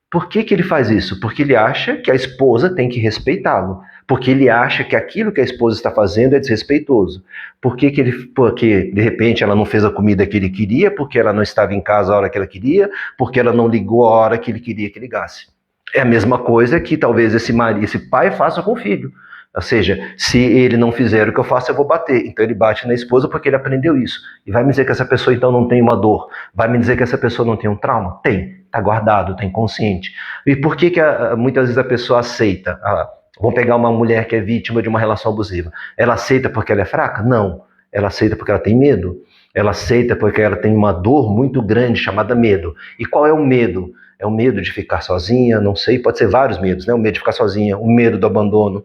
Speaker 1: por que ele faz isso? Porque ele acha que a esposa tem que respeitá-lo. Porque ele acha que aquilo que a esposa está fazendo é desrespeitoso. Porque de repente ela não fez a comida que ele queria, porque ela não estava em casa a hora que ela queria, porque ela não ligou a hora que ele queria que ligasse. É a mesma coisa que talvez esse pai faça com o filho. Ou seja, se ele não fizer o que eu faço, eu vou bater. Então ele bate na esposa porque ele aprendeu isso. E vai me dizer que essa pessoa então não tem uma dor? Vai me dizer que essa pessoa não tem um trauma? Tem. Está guardado, está inconsciente. E por que muitas vezes a pessoa aceita? Vamos pegar uma mulher que é vítima de uma relação abusiva. Ela aceita porque ela é fraca? Não. Ela aceita porque ela tem medo. Ela aceita porque ela tem uma dor muito grande chamada medo. E qual é o medo? É o medo de ficar sozinha, não sei, pode ser vários medos, né? O medo de ficar sozinha, o medo do abandono,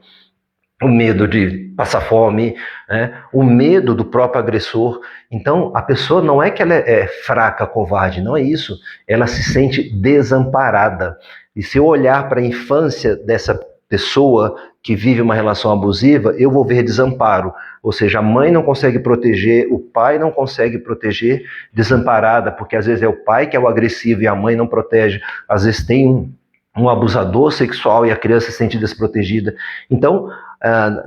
Speaker 1: o medo de passar fome, né? O medo do próprio agressor. Então, a pessoa não é que ela é fraca, covarde, não é isso. Ela se sente desamparada. E se eu olhar para a infância dessa pessoa que vive uma relação abusiva, eu vou ver desamparo. Ou seja, a mãe não consegue proteger, o pai não consegue proteger, desamparada, porque às vezes é o pai que é o agressivo e a mãe não protege. Às vezes tem um abusador sexual e a criança se sente desprotegida. Então,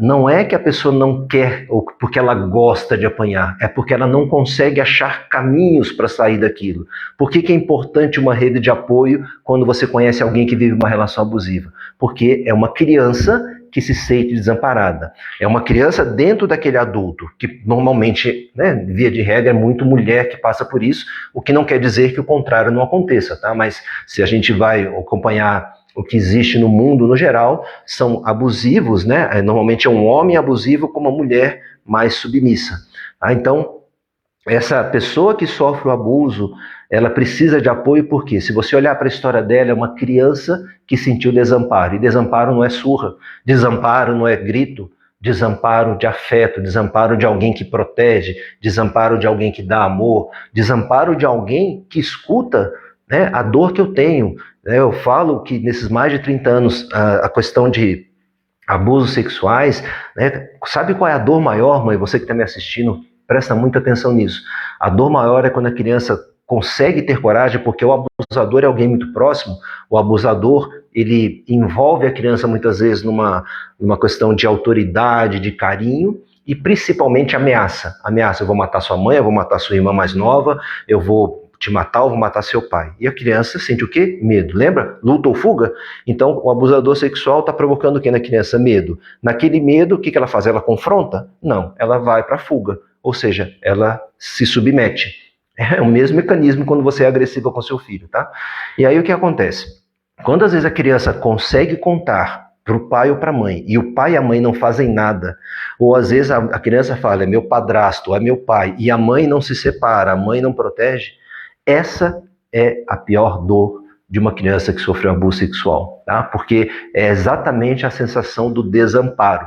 Speaker 1: não é que a pessoa não quer ou porque ela gosta de apanhar, é porque ela não consegue achar caminhos para sair daquilo. Por que é importante uma rede de apoio quando você conhece alguém que vive uma relação abusiva? Porque é uma criança que se sente desamparada. É uma criança dentro daquele adulto, que normalmente, né, via de regra, é muito mulher que passa por isso, o que não quer dizer que o contrário não aconteça, tá? Mas se a gente vai acompanhar o que existe no mundo, no geral, são abusivos, né? Normalmente é um homem abusivo com uma mulher mais submissa. Tá? Então, essa pessoa que sofre o abuso, ela precisa de apoio porque, se você olhar para a história dela, é uma criança que sentiu desamparo. E desamparo não é surra, desamparo não é grito, desamparo de afeto, desamparo de alguém que protege, desamparo de alguém que dá amor, desamparo de alguém que escuta, né, a dor que eu tenho. Eu falo que nesses mais de 30 anos, a questão de abusos sexuais, né, sabe qual é a dor maior, mãe? Você que está me assistindo, presta muita atenção nisso. A dor maior é quando a criança consegue ter coragem, porque o abusador é alguém muito próximo, o abusador, ele envolve a criança muitas vezes numa questão de autoridade, de carinho, e principalmente ameaça. Ameaça, eu vou matar sua mãe, eu vou matar sua irmã mais nova, eu vou te matar, eu vou matar seu pai. E a criança sente o quê? Medo. Lembra? Luta ou fuga? Então, o abusador sexual está provocando o quê na criança? Medo. Naquele medo, o que ela faz? Ela confronta? Não, ela vai para a fuga. Ou seja, ela se submete. É o mesmo mecanismo quando você é agressiva com seu filho, tá? E aí o que acontece? Quando às vezes a criança consegue contar para o pai ou para a mãe, e o pai e a mãe não fazem nada, ou às vezes a criança fala, é meu padrasto, é meu pai, e a mãe não se separa, a mãe não protege, essa é a pior dor de uma criança que sofreu abuso sexual, tá? Porque é exatamente a sensação do desamparo.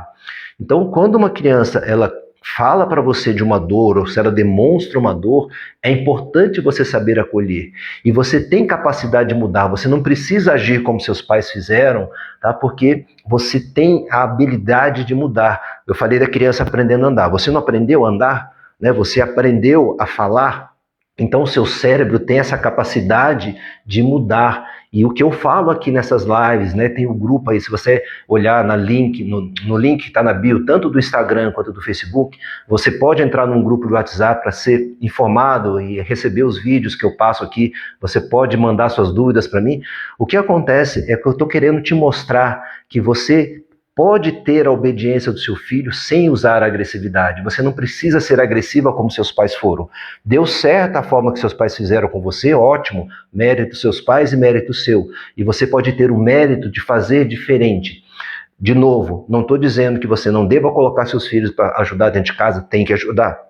Speaker 1: Então, quando uma criança ela fala para você de uma dor, ou se ela demonstra uma dor, é importante você saber acolher. E você tem capacidade de mudar, você não precisa agir como seus pais fizeram, tá? Porque você tem a habilidade de mudar. Eu falei da criança aprendendo a andar. Você não aprendeu a andar, né? Você aprendeu a falar. Então o seu cérebro tem essa capacidade de mudar. E o que eu falo aqui nessas lives, né, tem um grupo aí, se você olhar no link que está na bio, tanto do Instagram quanto do Facebook, você pode entrar num grupo do WhatsApp para ser informado e receber os vídeos que eu passo aqui, você pode mandar suas dúvidas para mim. O que acontece é que eu estou querendo te mostrar que você pode ter a obediência do seu filho sem usar a agressividade. Você não precisa ser agressiva como seus pais foram. Deu certo a forma que seus pais fizeram com você, ótimo, mérito dos seus pais e mérito seu. E você pode ter o mérito de fazer diferente. De novo, não estou dizendo que você não deva colocar seus filhos para ajudar dentro de casa, tem que ajudar.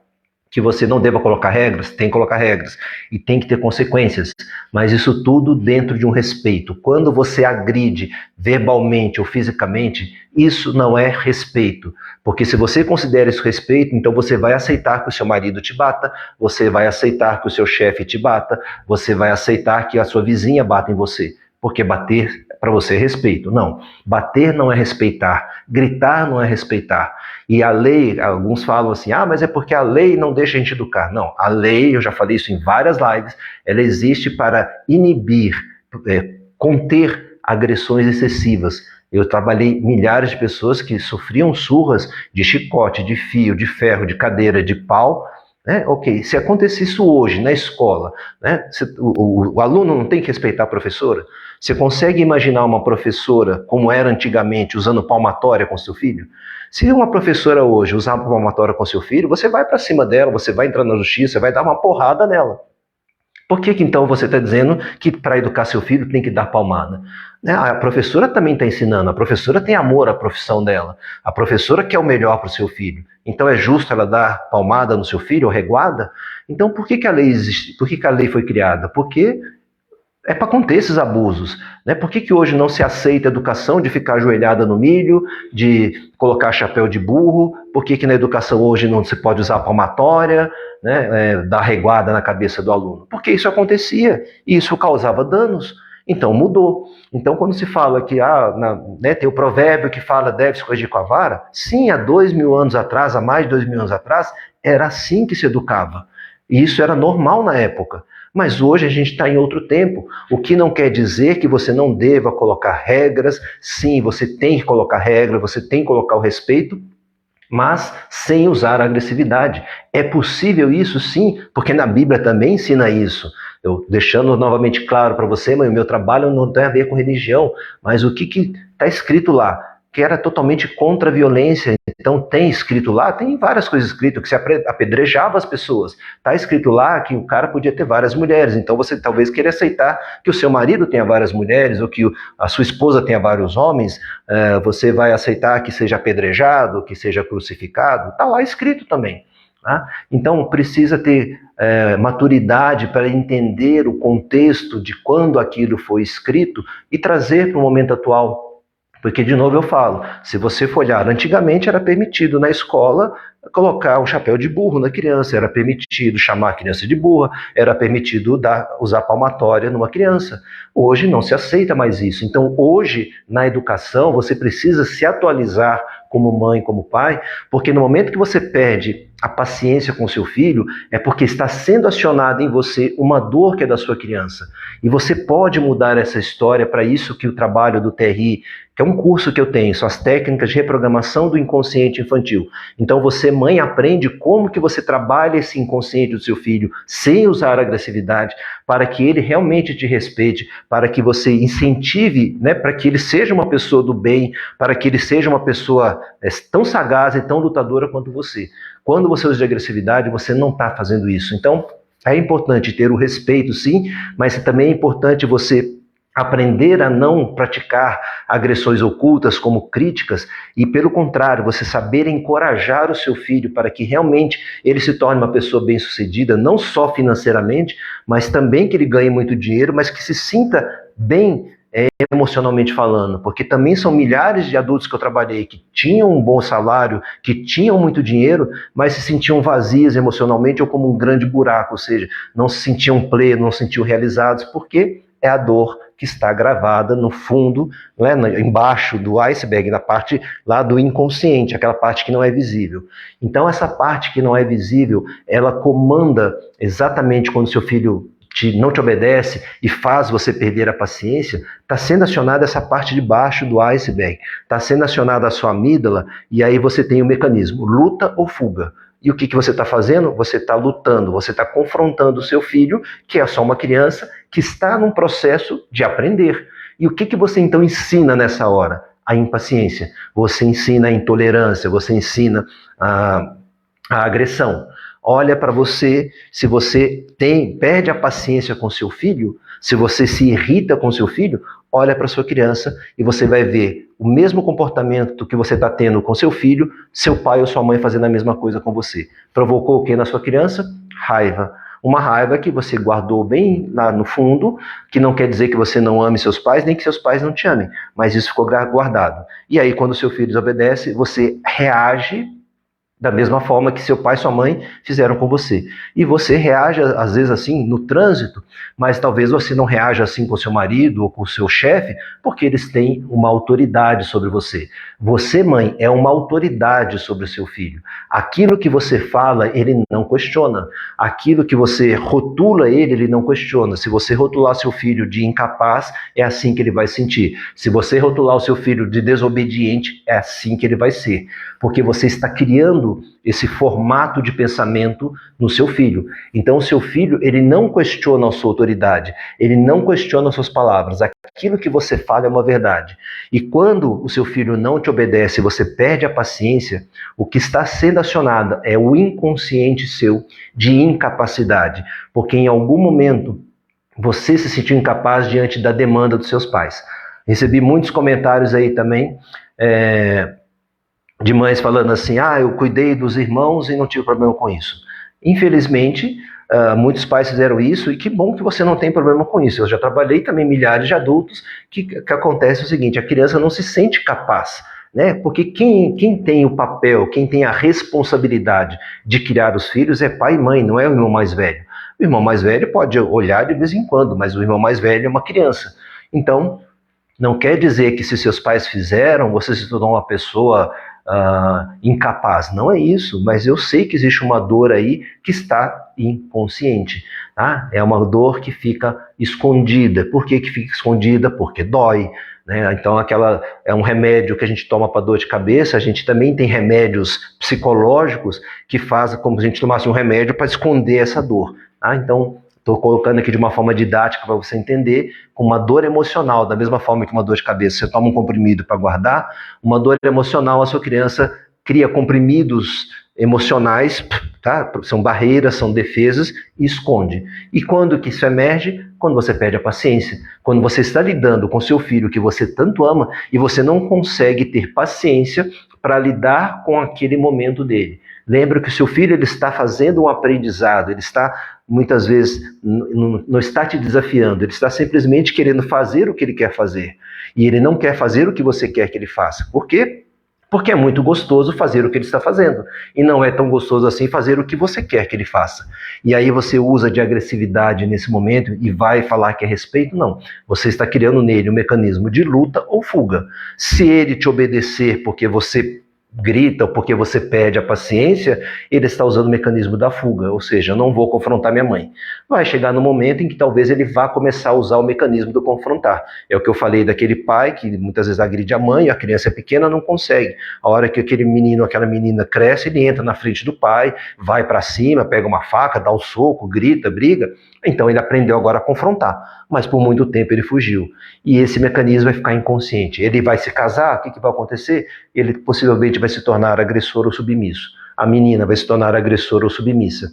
Speaker 1: Que você não deva colocar regras, tem que colocar regras. E tem que ter consequências. Mas isso tudo dentro de um respeito. Quando você agride verbalmente ou fisicamente, isso não é respeito. Porque se você considera isso respeito, então você vai aceitar que o seu marido te bata, você vai aceitar que o seu chefe te bata, você vai aceitar que a sua vizinha bata em você. Porque bater para você é respeito. Não, bater não é respeitar, gritar não é respeitar. E a lei, alguns falam assim, mas é porque a lei não deixa a gente educar. Não, a lei, eu já falei isso em várias lives, ela existe para inibir, conter agressões excessivas. Eu trabalhei milhares de pessoas que sofriam surras de chicote, de fio, de ferro, de cadeira, de pau. Ok, se acontecesse isso hoje na escola, né, o aluno não tem que respeitar a professora? Você consegue imaginar uma professora como era antigamente, usando palmatória com seu filho? Se uma professora hoje usar palmatória com seu filho, você vai para cima dela, você vai entrar na justiça, vai dar uma porrada nela. Por que então você está dizendo que para educar seu filho tem que dar palmada? A professora também está ensinando, a professora tem amor à profissão dela, a professora quer o melhor para o seu filho. Então é justo ela dar palmada no seu filho ou reguada? Então por que a lei existe? Por que a lei foi criada? Porque é para conter esses abusos. Né? Por que hoje não se aceita a educação de ficar ajoelhada no milho, de colocar chapéu de burro? Por que na educação hoje não se pode usar palmatória, né? Dar reguada na cabeça do aluno? Porque isso acontecia e isso causava danos. Então mudou. Então quando se fala que tem o provérbio que fala deve-se corrigir com a vara, sim, há 2000 anos atrás, há mais de 2000 anos atrás, era assim que se educava. E isso era normal na época. Mas hoje a gente está em outro tempo, o que não quer dizer que você não deva colocar regras. Sim, você tem que colocar regra, você tem que colocar o respeito, mas sem usar a agressividade. É possível isso, sim, porque na Bíblia também ensina isso. Eu deixando novamente claro para você, mas o meu trabalho não tem a ver com religião, mas o que está escrito lá? Que era totalmente contra a violência. Então tem escrito lá, tem várias coisas escritas, que se apedrejava as pessoas. Está escrito lá que o cara podia ter várias mulheres, então você talvez queira aceitar que o seu marido tenha várias mulheres, ou que a sua esposa tenha vários homens, você vai aceitar que seja apedrejado, que seja crucificado, está lá escrito também. Tá? Então precisa ter maturidade para entender o contexto de quando aquilo foi escrito e trazer para o momento atual. Porque, de novo, eu falo, se você for olhar, antigamente era permitido na escola colocar um chapéu de burro na criança, era permitido chamar a criança de burra, era permitido usar palmatória numa criança. Hoje não se aceita mais isso. Então, hoje, na educação, você precisa se atualizar como mãe, como pai, porque no momento que você perde a paciência com seu filho, é porque está sendo acionada em você uma dor que é da sua criança. E você pode mudar essa história. Para isso que o trabalho do TRI, que é um curso que eu tenho, são as técnicas de reprogramação do inconsciente infantil. Então você, mãe, aprende como que você trabalha esse inconsciente do seu filho sem usar agressividade, para que ele realmente te respeite, para que você incentive, né, para que ele seja uma pessoa do bem, para que ele seja uma pessoa tão sagaz e tão lutadora quanto você. Quando você usa de agressividade, você não está fazendo isso. Então, é importante ter o respeito, sim, mas também é importante você aprender a não praticar agressões ocultas como críticas e, pelo contrário, você saber encorajar o seu filho para que realmente ele se torne uma pessoa bem-sucedida, não só financeiramente, mas também que ele ganhe muito dinheiro, mas que se sinta bem emocionalmente falando, porque também são milhares de adultos que eu trabalhei que tinham um bom salário, que tinham muito dinheiro, mas se sentiam vazios emocionalmente ou como um grande buraco, ou seja, não se sentiam plenos, não se sentiam realizados, porque é a dor que está gravada no fundo, né, embaixo do iceberg, na parte lá do inconsciente, aquela parte que não é visível. Então essa parte que não é visível, ela comanda exatamente quando seu filho não te obedece e faz você perder a paciência, está sendo acionada essa parte de baixo do iceberg, está sendo acionada a sua amígdala, e aí você tem o mecanismo, luta ou fuga. E o que você está fazendo? Você está lutando, você está confrontando o seu filho, que é só uma criança, que está num processo de aprender. E o que você então ensina nessa hora? A impaciência. Você ensina a intolerância, você ensina a agressão. Olha para você, se você perde a paciência com seu filho, se você se irrita com seu filho, olha para sua criança e você vai ver o mesmo comportamento que você está tendo com seu filho, seu pai ou sua mãe fazendo a mesma coisa com você. Provocou o que na sua criança? Raiva. Uma raiva que você guardou bem lá no fundo, que não quer dizer que você não ame seus pais, nem que seus pais não te amem, mas isso ficou guardado. E aí, quando seu filho desobedece, você reage da mesma forma que seu pai e sua mãe fizeram com você. E você reage, às vezes, assim, no trânsito, mas talvez você não reaja assim com seu marido ou com seu chefe, porque eles têm uma autoridade sobre você. Você, mãe, é uma autoridade sobre o seu filho. Aquilo que você fala, ele não questiona. Aquilo que você rotula ele não questiona. Se você rotular seu filho de incapaz, é assim que ele vai sentir. Se você rotular o seu filho de desobediente, é assim que ele vai ser. Porque você está criando esse formato de pensamento no seu filho. Então, o seu filho, ele não questiona a sua autoridade, ele não questiona as suas palavras. Aquilo que você fala é uma verdade. E quando o seu filho não te obedece, você perde a paciência, o que está sendo acionado é o inconsciente seu de incapacidade, porque em algum momento você se sentiu incapaz diante da demanda dos seus pais. Recebi muitos comentários aí também, de mães falando assim, eu cuidei dos irmãos e não tive problema com isso. Infelizmente, muitos pais fizeram isso e que bom que você não tem problema com isso. Eu já trabalhei também milhares de adultos que acontece o seguinte, a criança não se sente capaz, né? Porque quem tem o papel, quem tem a responsabilidade de criar os filhos é pai e mãe, não é o irmão mais velho. O irmão mais velho pode olhar de vez em quando, mas o irmão mais velho é uma criança. Então, não quer dizer que se seus pais fizeram, você se tornou uma pessoa incapaz. Não é isso, mas eu sei que existe uma dor aí que está inconsciente. Tá? É uma dor que fica escondida. Por que fica escondida? Porque dói. Né? Então, é um remédio que a gente toma para dor de cabeça. A gente também tem remédios psicológicos que fazem como se a gente tomasse um remédio para esconder essa dor. Tá? Então, estou colocando aqui de uma forma didática para você entender, com uma dor emocional, da mesma forma que uma dor de cabeça, você toma um comprimido para guardar, uma dor emocional, a sua criança cria comprimidos emocionais, tá? São barreiras, são defesas, e esconde. E quando que isso emerge? Quando você perde a paciência, quando você está lidando com seu filho que você tanto ama e você não consegue ter paciência para lidar com aquele momento dele. Lembra que o seu filho ele está fazendo um aprendizado, ele está, muitas vezes, não está te desafiando, ele está simplesmente querendo fazer o que ele quer fazer. E ele não quer fazer o que você quer que ele faça. Por quê? Porque é muito gostoso fazer o que ele está fazendo. E não é tão gostoso assim fazer o que você quer que ele faça. E aí você usa de agressividade nesse momento e vai falar que é respeito? Não. Você está criando nele um mecanismo de luta ou fuga. Se ele te obedecer porque você grita ou porque você perde a paciência, ele está usando o mecanismo da fuga, ou seja, eu não vou confrontar minha mãe. Vai chegar no momento em que talvez ele vá começar a usar o mecanismo do confrontar. É o que eu falei daquele pai que muitas vezes agride a mãe, a criança é pequena, não consegue. A hora que aquele menino, aquela menina cresce, ele entra na frente do pai, vai para cima, pega uma faca, dá um soco, grita, briga. Então ele aprendeu agora a confrontar, mas por muito tempo ele fugiu. E esse mecanismo vai ficar inconsciente. Ele vai se casar, o que vai acontecer? Ele possivelmente vai se tornar agressor ou submisso. A menina vai se tornar agressora ou submissa.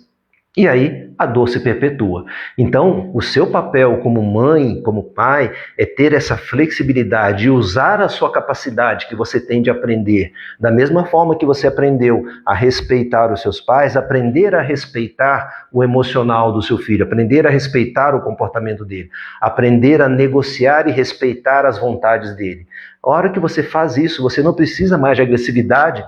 Speaker 1: E aí a dor se perpetua. Então, o seu papel como mãe, como pai, é ter essa flexibilidade e usar a sua capacidade que você tem de aprender. Da mesma forma que você aprendeu a respeitar os seus pais, aprender a respeitar o emocional do seu filho, aprender a respeitar o comportamento dele, aprender a negociar e respeitar as vontades dele. A hora que você faz isso, você não precisa mais de agressividade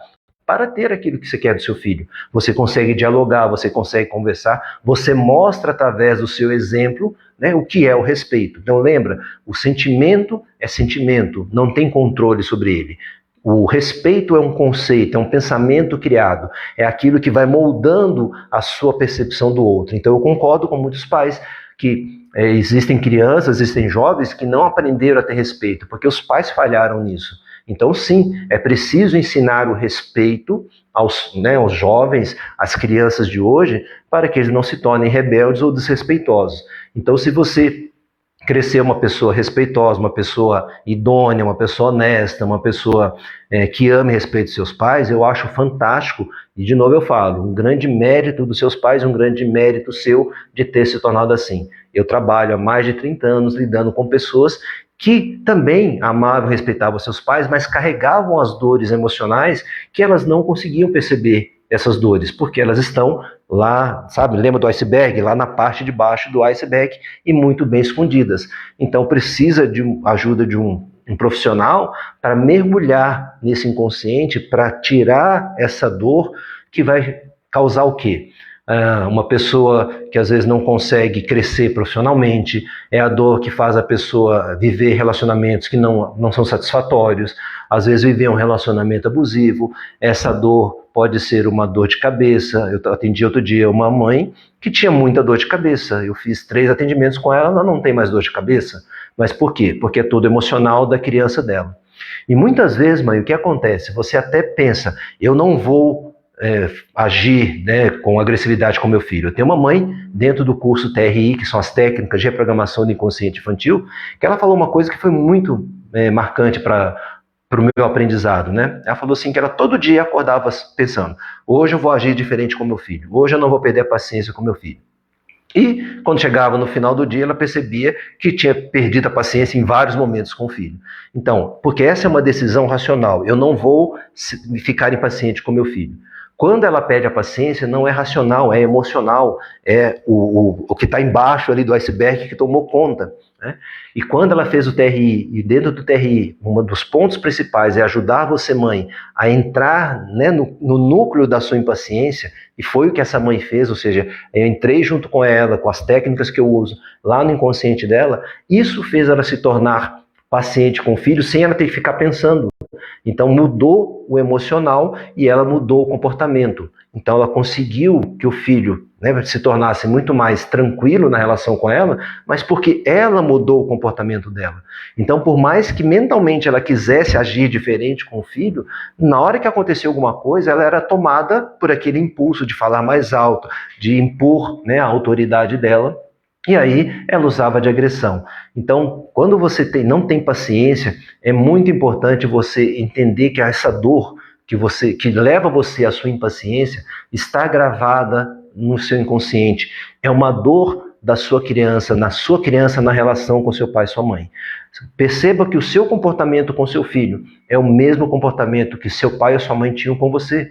Speaker 1: para ter aquilo que você quer do seu filho. Você consegue dialogar, você consegue conversar, você mostra através do seu exemplo, né, o que é o respeito. Então lembra, o sentimento é sentimento, não tem controle sobre ele. O respeito é um conceito, é um pensamento criado, é aquilo que vai moldando a sua percepção do outro. Então eu concordo com muitos pais que existem crianças, existem jovens que não aprenderam a ter respeito, porque os pais falharam nisso. Então, sim, é preciso ensinar o respeito aos jovens, às crianças de hoje, para que eles não se tornem rebeldes ou desrespeitosos. Então, se você crescer uma pessoa respeitosa, uma pessoa idônea, uma pessoa honesta, uma pessoa que ame e respeite seus pais, eu acho fantástico. E, de novo, eu falo, um grande mérito dos seus pais, um grande mérito seu de ter se tornado assim. Eu trabalho há mais de 30 anos lidando com pessoas que também amavam e respeitavam seus pais, mas carregavam as dores emocionais que elas não conseguiam perceber essas dores, porque elas estão lá, sabe, lembra do iceberg? Lá na parte de baixo do iceberg e muito bem escondidas. Então precisa de ajuda de um profissional para mergulhar nesse inconsciente, para tirar essa dor que vai causar o quê? Uma pessoa que às vezes não consegue crescer profissionalmente, é a dor que faz a pessoa viver relacionamentos que não são satisfatórios, às vezes viver um relacionamento abusivo. Essa dor pode ser uma dor de cabeça. Eu atendi outro dia uma mãe que tinha muita dor de cabeça, eu fiz 3 atendimentos com ela, ela não tem mais dor de cabeça. Mas por quê? Porque é todo emocional da criança dela. E muitas vezes, mãe, o que acontece? Você até pensa, eu não vou agir, né, com agressividade com meu filho. Eu tenho uma mãe dentro do curso TRI, que são as técnicas de reprogramação do inconsciente infantil, que ela falou uma coisa que foi muito marcante para o meu aprendizado, né? Ela falou assim que ela todo dia acordava pensando, hoje eu vou agir diferente com meu filho, hoje eu não vou perder a paciência com meu filho. E quando chegava no final do dia, ela percebia que tinha perdido a paciência em vários momentos com o filho. Então, porque essa é uma decisão racional, eu não vou ficar impaciente com meu filho. Quando ela perde a paciência, não é racional, é emocional, é o que está embaixo ali do iceberg que tomou conta, né? E quando ela fez o TRI, e dentro do TRI, um dos pontos principais é ajudar você, mãe, a entrar, né, no núcleo da sua impaciência, e foi o que essa mãe fez, ou seja, eu entrei junto com ela, com as técnicas que eu uso, lá no inconsciente dela, isso fez ela se tornar paciente com o filho, sem ela ter que ficar pensando. Então mudou o emocional e ela mudou o comportamento. Então ela conseguiu que o filho, né, se tornasse muito mais tranquilo na relação com ela, mas porque ela mudou o comportamento dela. Então, por mais que mentalmente ela quisesse agir diferente com o filho, na hora que aconteceu alguma coisa, ela era tomada por aquele impulso de falar mais alto, de impor, né, a autoridade dela. E aí ela usava de agressão. Então, quando você não tem paciência, é muito importante você entender que essa dor que leva você à sua impaciência está gravada no seu inconsciente. É uma dor da sua criança, na relação com seu pai e sua mãe. Perceba que o seu comportamento com seu filho é o mesmo comportamento que seu pai ou sua mãe tinham com você.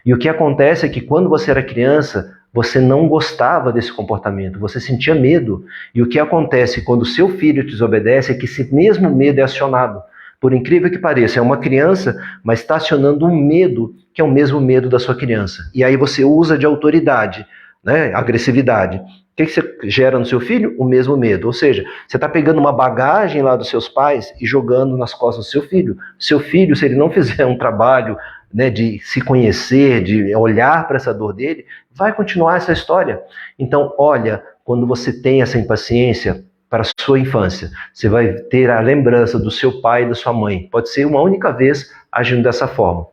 Speaker 1: E o que acontece é que quando você era criança, você não gostava desse comportamento, você sentia medo. E o que acontece quando o seu filho te desobedece é que esse mesmo medo é acionado. Por incrível que pareça, é uma criança, mas está acionando um medo que é o mesmo medo da sua criança. E aí você usa de autoridade, né, agressividade. O que você gera no seu filho? O mesmo medo. Ou seja, você está pegando uma bagagem lá dos seus pais e jogando nas costas do seu filho. Seu filho, se ele não fizer um trabalho né, de se conhecer, de olhar para essa dor dele, vai continuar essa história. Então, olha, quando você tem essa impaciência para a sua infância, você vai ter a lembrança do seu pai e da sua mãe. Pode ser uma única vez agindo dessa forma.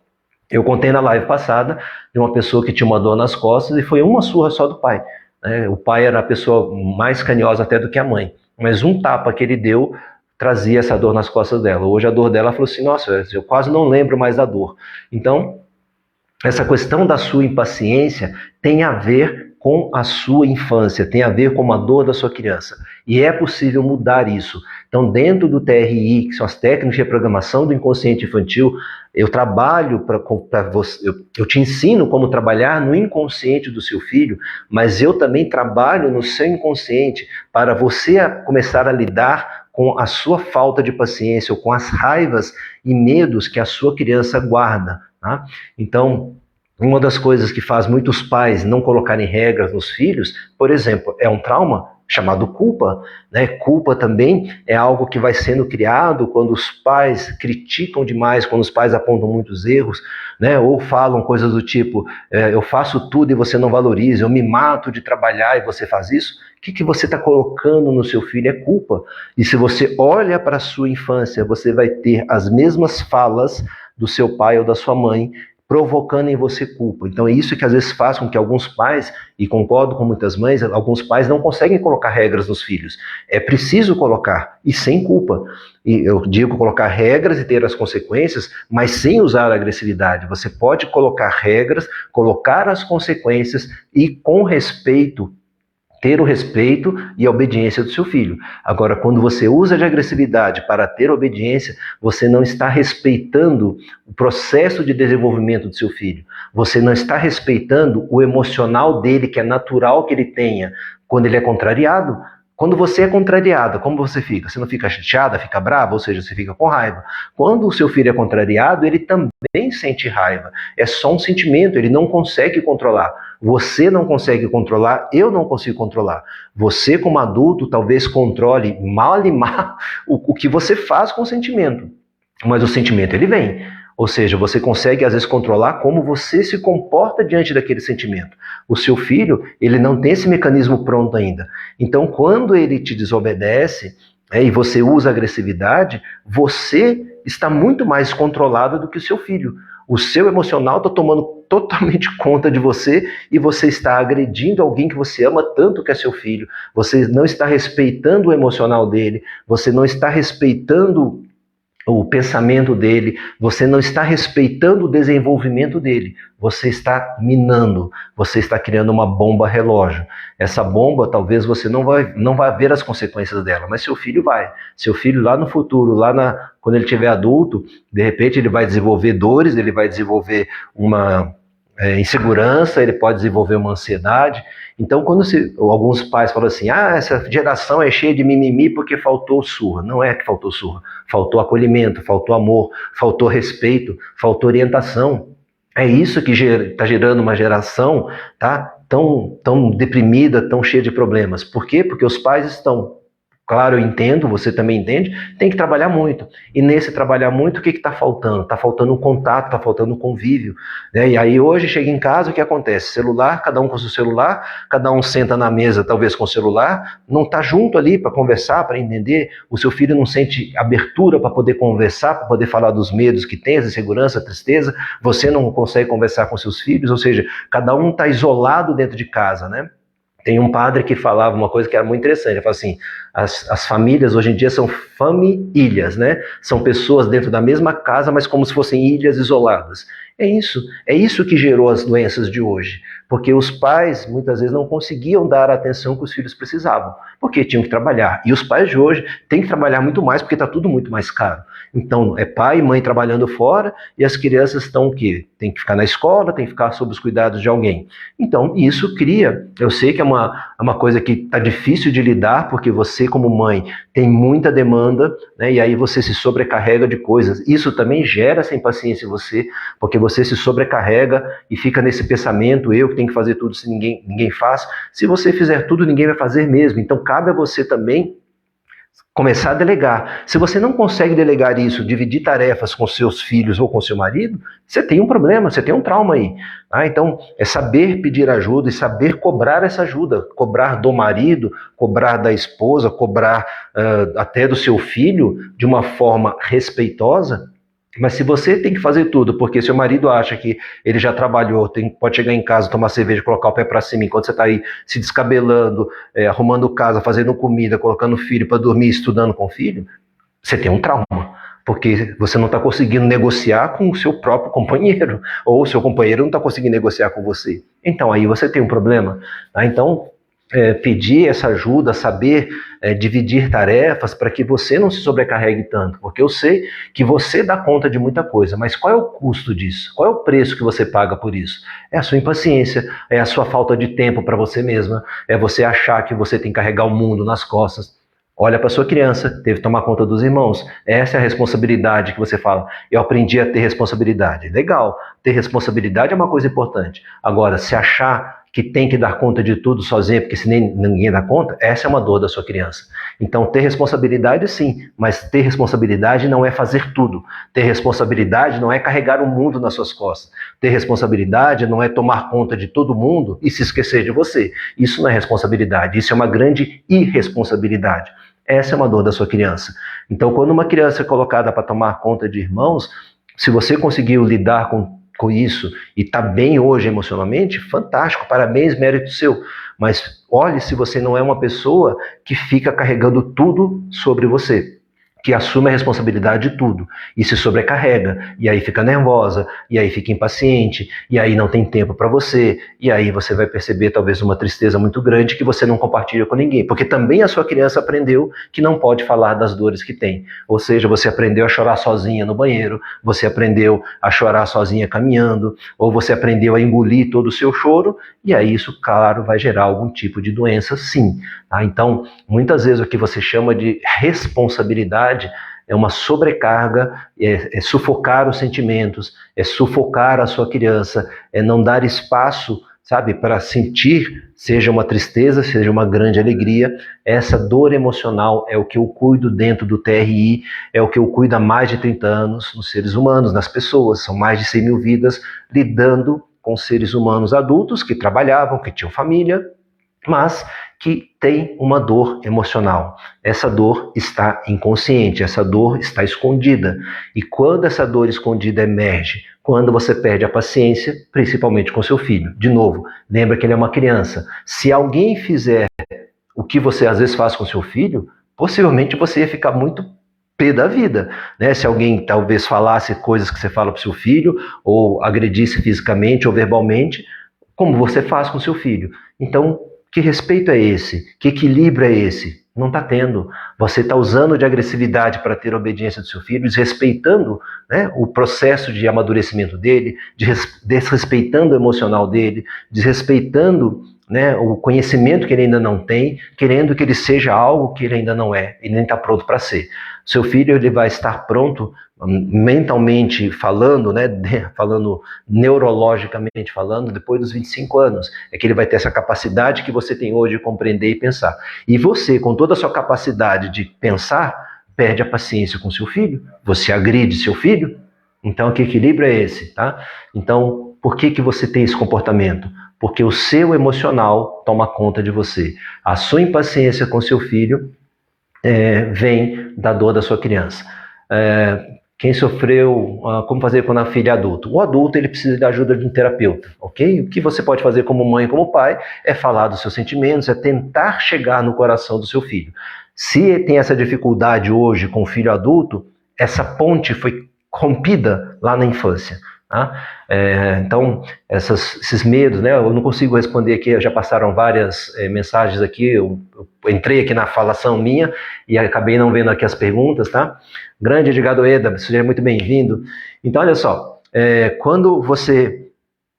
Speaker 1: Eu contei na live passada de uma pessoa que tinha uma dor nas costas e foi uma surra só do pai. O pai era a pessoa mais carinhosa até do que a mãe, mas um tapa que ele deu trazia essa dor nas costas dela. Hoje a dor dela falou assim, nossa, eu quase não lembro mais da dor. Então, essa questão da sua impaciência tem a ver com a sua infância, tem a ver com a dor da sua criança. E é possível mudar isso. Então, dentro do TRI, que são as técnicas de reprogramação do inconsciente infantil, eu trabalho para você, eu te ensino como trabalhar no inconsciente do seu filho, mas eu também trabalho no seu inconsciente para você começar a lidar com a sua falta de paciência ou com as raivas e medos que a sua criança guarda. Tá? Então, uma das coisas que faz muitos pais não colocarem regras nos filhos, por exemplo, é um trauma chamado culpa, né? Culpa também é algo que vai sendo criado quando os pais criticam demais, quando os pais apontam muitos erros, né? Ou falam coisas do tipo, eu faço tudo e você não valoriza, eu me mato de trabalhar e você faz isso. O que você está colocando no seu filho é culpa. E se você olha para a sua infância, você vai ter as mesmas falas do seu pai ou da sua mãe, provocando em você culpa. Então é isso que às vezes faz com que alguns pais, e concordo com muitas mães, alguns pais não conseguem colocar regras nos filhos. É preciso colocar, e sem culpa. E eu digo colocar regras e ter as consequências, mas sem usar a agressividade. Você pode colocar regras, colocar as consequências e com respeito, ter o respeito e a obediência do seu filho. Agora, quando você usa de agressividade para ter obediência, você não está respeitando o processo de desenvolvimento do seu filho. Você não está respeitando o emocional dele, que é natural que ele tenha quando ele é contrariado. Quando você é contrariada, como você fica? Você não fica chateada, fica brava, ou seja, você fica com raiva. Quando o seu filho é contrariado, ele também sente raiva. É só um sentimento, ele não consegue controlar. Você não consegue controlar, eu não consigo controlar. Você, como adulto, talvez controle mal e mal o que você faz com o sentimento. Mas o sentimento, ele vem. Ou seja, você consegue às vezes controlar como você se comporta diante daquele sentimento. O seu filho, ele não tem esse mecanismo pronto ainda. Então, quando ele te desobedece, e você usa agressividade, você está muito mais controlado do que o seu filho. O seu emocional está tomando totalmente conta de você e você está agredindo alguém que você ama tanto, que é seu filho. Você não está respeitando o emocional dele, você não está respeitando o pensamento dele, você não está respeitando o desenvolvimento dele, você está minando, você está criando uma bomba relógio. Essa bomba, talvez você não vai ver as consequências dela, mas seu filho vai. Seu filho lá no futuro, quando ele tiver adulto, de repente ele vai desenvolver dores, ele vai desenvolver uma insegurança, ele pode desenvolver uma ansiedade. Então, quando alguns pais falam assim, essa geração é cheia de mimimi porque faltou surra. Não é que faltou surra, faltou acolhimento, faltou amor, faltou respeito, faltou orientação. É isso que está gerando uma geração, tá, tão deprimida, tão cheia de problemas. Por quê? Porque os pais estão... Claro, eu entendo, você também entende, tem que trabalhar muito. E nesse trabalhar muito, o que está faltando? Está faltando um contato, está faltando um convívio. Né? E aí hoje chega em casa, o que acontece? Celular, cada um com o seu celular, cada um senta na mesa talvez com o celular, não está junto ali para conversar, para entender. O seu filho não sente abertura para poder conversar, para poder falar dos medos que tem, as insegurança, a tristeza. Você não consegue conversar com seus filhos, ou seja, cada um está isolado dentro de casa, né? Tem um padre que falava uma coisa que era muito interessante. Ele falava assim, as famílias hoje em dia são famílias, né? São pessoas dentro da mesma casa, mas como se fossem ilhas isoladas. É isso que gerou as doenças de hoje. Porque os pais, muitas vezes, não conseguiam dar a atenção que os filhos precisavam, porque tinham que trabalhar. E os pais de hoje têm que trabalhar muito mais, porque está tudo muito mais caro. Então, é pai e mãe trabalhando fora, e as crianças estão o quê? Tem que ficar na escola, tem que ficar sob os cuidados de alguém. Então, isso cria... Eu sei que é uma coisa que está difícil de lidar, porque você, como mãe, tem muita demanda, né, e aí você se sobrecarrega de coisas. Isso também gera essa impaciência em você, porque você se sobrecarrega e fica nesse pensamento, eu que tenho que fazer tudo se ninguém faz. Se você fizer tudo, ninguém vai fazer mesmo. Então, cabe a você também Começar a delegar. Se você não consegue delegar isso, dividir tarefas com seus filhos ou com seu marido, você tem um problema, você tem um trauma aí. Então, é saber pedir ajuda e saber cobrar essa ajuda. Cobrar do marido, cobrar da esposa, cobrar até do seu filho de uma forma respeitosa. Mas se você tem que fazer tudo, porque seu marido acha que ele já trabalhou, pode chegar em casa, tomar cerveja, colocar o pé para cima, enquanto você está aí se descabelando, arrumando casa, fazendo comida, colocando o filho para dormir, estudando com o filho, você tem um trauma. Porque você não está conseguindo negociar com o seu próprio companheiro, ou o seu companheiro não está conseguindo negociar com você. Então aí você tem um problema. Então, pedir essa ajuda, saber dividir tarefas para que você não se sobrecarregue tanto, porque eu sei que você dá conta de muita coisa, mas qual é o custo disso? Qual é o preço que você paga por isso? É a sua impaciência, é a sua falta de tempo para você mesma, é você achar que você tem que carregar o mundo nas costas. Olha para sua criança, teve que tomar conta dos irmãos. Essa é a responsabilidade que você fala. Eu aprendi a ter responsabilidade. Legal, ter responsabilidade é uma coisa importante. Agora, se achar que tem que dar conta de tudo sozinho, porque se nem ninguém dá conta, essa é uma dor da sua criança. Então, ter responsabilidade sim, mas ter responsabilidade não é fazer tudo. Ter responsabilidade não é carregar o mundo nas suas costas. Ter responsabilidade não é tomar conta de todo mundo e se esquecer de você. Isso não é responsabilidade, isso é uma grande irresponsabilidade. Essa é uma dor da sua criança. Então, quando uma criança é colocada para tomar conta de irmãos, se você conseguiu lidar com isso e está bem hoje emocionalmente, fantástico, parabéns, mérito seu. Mas olhe se você não é uma pessoa que fica carregando tudo sobre você, que assume a responsabilidade de tudo e se sobrecarrega, e aí fica nervosa, e aí fica impaciente, e aí não tem tempo para você, e aí você vai perceber talvez uma tristeza muito grande que você não compartilha com ninguém, porque também a sua criança aprendeu que não pode falar das dores que tem, ou seja, você aprendeu a chorar sozinha no banheiro, você aprendeu a chorar sozinha caminhando, ou você aprendeu a engolir todo o seu choro, e aí isso, claro, vai gerar algum tipo de doença, sim. Então, muitas vezes o que você chama de responsabilidade é uma sobrecarga, é sufocar os sentimentos, é sufocar a sua criança, é não dar espaço, sabe, para sentir, seja uma tristeza, seja uma grande alegria. Essa dor emocional é o que eu cuido dentro do TRI, é o que eu cuido há mais de 30 anos nos seres humanos, nas pessoas. São mais de 100 mil vidas lidando com seres humanos adultos que trabalhavam, que tinham família, mas que tem uma dor emocional. Essa dor está inconsciente, essa dor está escondida. E quando essa dor escondida emerge, quando você perde a paciência, principalmente com seu filho. De novo, lembra que ele é uma criança. Se alguém fizer o que você às vezes faz com seu filho, possivelmente você ia ficar muito pé da vida, né? Se alguém talvez falasse coisas que você fala para o seu filho, ou agredisse fisicamente ou verbalmente, como você faz com seu filho. Então, que respeito é esse? Que equilíbrio é esse? Não está tendo. Você está usando de agressividade para ter a obediência do seu filho, desrespeitando, né, o processo de amadurecimento dele, desrespeitando o emocional dele, desrespeitando, né, o conhecimento que ele ainda não tem, querendo que ele seja algo que ele ainda não é, ele nem está pronto para ser. Seu filho ele vai estar pronto mentalmente falando, né, falando neurologicamente falando, depois dos 25 anos, é que ele vai ter essa capacidade que você tem hoje de compreender e pensar. E você, com toda a sua capacidade de pensar, perde a paciência com seu filho, você agride seu filho. Então, que equilíbrio é esse, tá? Então, por que você tem esse comportamento? Porque o seu emocional toma conta de você. A sua impaciência com seu filho vem da dor da sua criança. Quem sofreu, como fazer quando a filha é adulto? O adulto ele precisa da ajuda de um terapeuta, ok? O que você pode fazer como mãe e como pai é falar dos seus sentimentos, é tentar chegar no coração do seu filho. Se tem essa dificuldade hoje com o filho adulto, essa ponte foi rompida lá na infância. Tá? Então, esses medos, né? Eu não consigo responder aqui, já passaram várias mensagens aqui, eu entrei aqui na falação minha e acabei não vendo aqui as perguntas, tá? Grande Edgardo Eda, seja muito bem-vindo. Então, olha só, quando você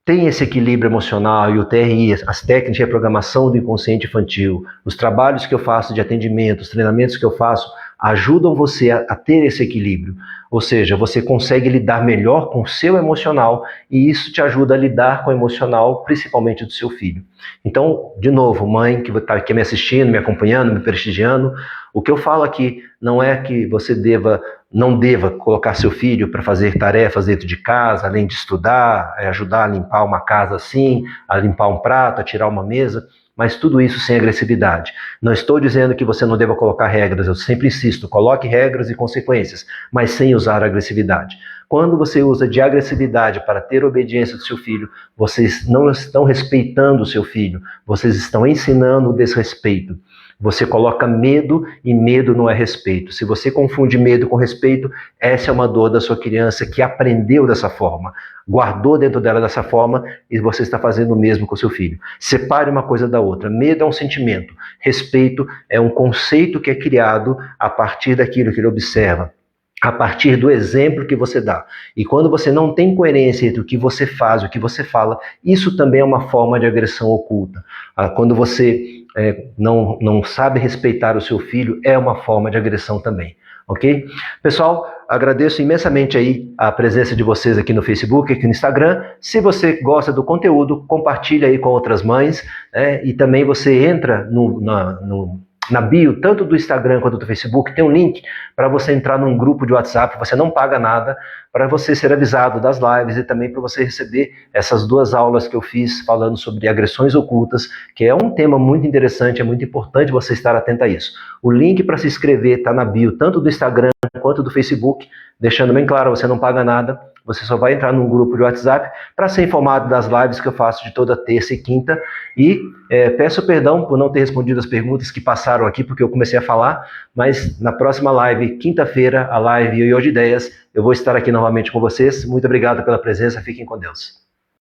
Speaker 1: tem esse equilíbrio emocional e o TRI, as técnicas de reprogramação do inconsciente infantil, os trabalhos que eu faço de atendimento, os treinamentos que eu faço ajudam você a ter esse equilíbrio. Ou seja, você consegue lidar melhor com o seu emocional e isso te ajuda a lidar com o emocional, principalmente do seu filho. Então, de novo, mãe que está aqui me assistindo, me acompanhando, me prestigiando, o que eu falo aqui não é que você não deva colocar seu filho para fazer tarefas dentro de casa, além de estudar, ajudar a limpar uma casa assim, a limpar um prato, a tirar uma mesa, mas tudo isso sem agressividade. Não estou dizendo que você não deva colocar regras, eu sempre insisto, coloque regras e consequências, mas sem usar agressividade. Quando você usa de agressividade para ter obediência do seu filho, vocês não estão respeitando o seu filho, vocês estão ensinando o desrespeito. Você coloca medo e medo não é respeito. Se você confunde medo com respeito, essa é uma dor da sua criança que aprendeu dessa forma, guardou dentro dela dessa forma e você está fazendo o mesmo com o seu filho. Separe uma coisa da outra. Medo é um sentimento, respeito é um conceito que é criado a partir daquilo que ele observa, a partir do exemplo que você dá. E quando você não tem coerência entre o que você faz e o que você fala, isso também é uma forma de agressão oculta. Quando você não sabe respeitar o seu filho, é uma forma de agressão também. Ok? Pessoal, agradeço imensamente aí a presença de vocês aqui no Facebook, aqui no Instagram. Se você gosta do conteúdo, compartilha aí com outras mães, e também você entra na bio, tanto do Instagram quanto do Facebook, tem um link para você entrar num grupo de WhatsApp, você não paga nada, para você ser avisado das lives e também para você receber essas 2 aulas que eu fiz falando sobre agressões ocultas, que é um tema muito interessante, é muito importante você estar atento a isso. O link para se inscrever está na bio, tanto do Instagram quanto do Facebook, deixando bem claro, você não paga nada, você só vai entrar num grupo de WhatsApp para ser informado das lives que eu faço de toda terça e quinta. E peço perdão por não ter respondido as perguntas que passaram aqui, porque eu comecei a falar, mas na próxima live, quinta-feira, a live Ioiô de Ideias, eu vou estar aqui novamente com vocês. Muito obrigado pela presença, fiquem com Deus.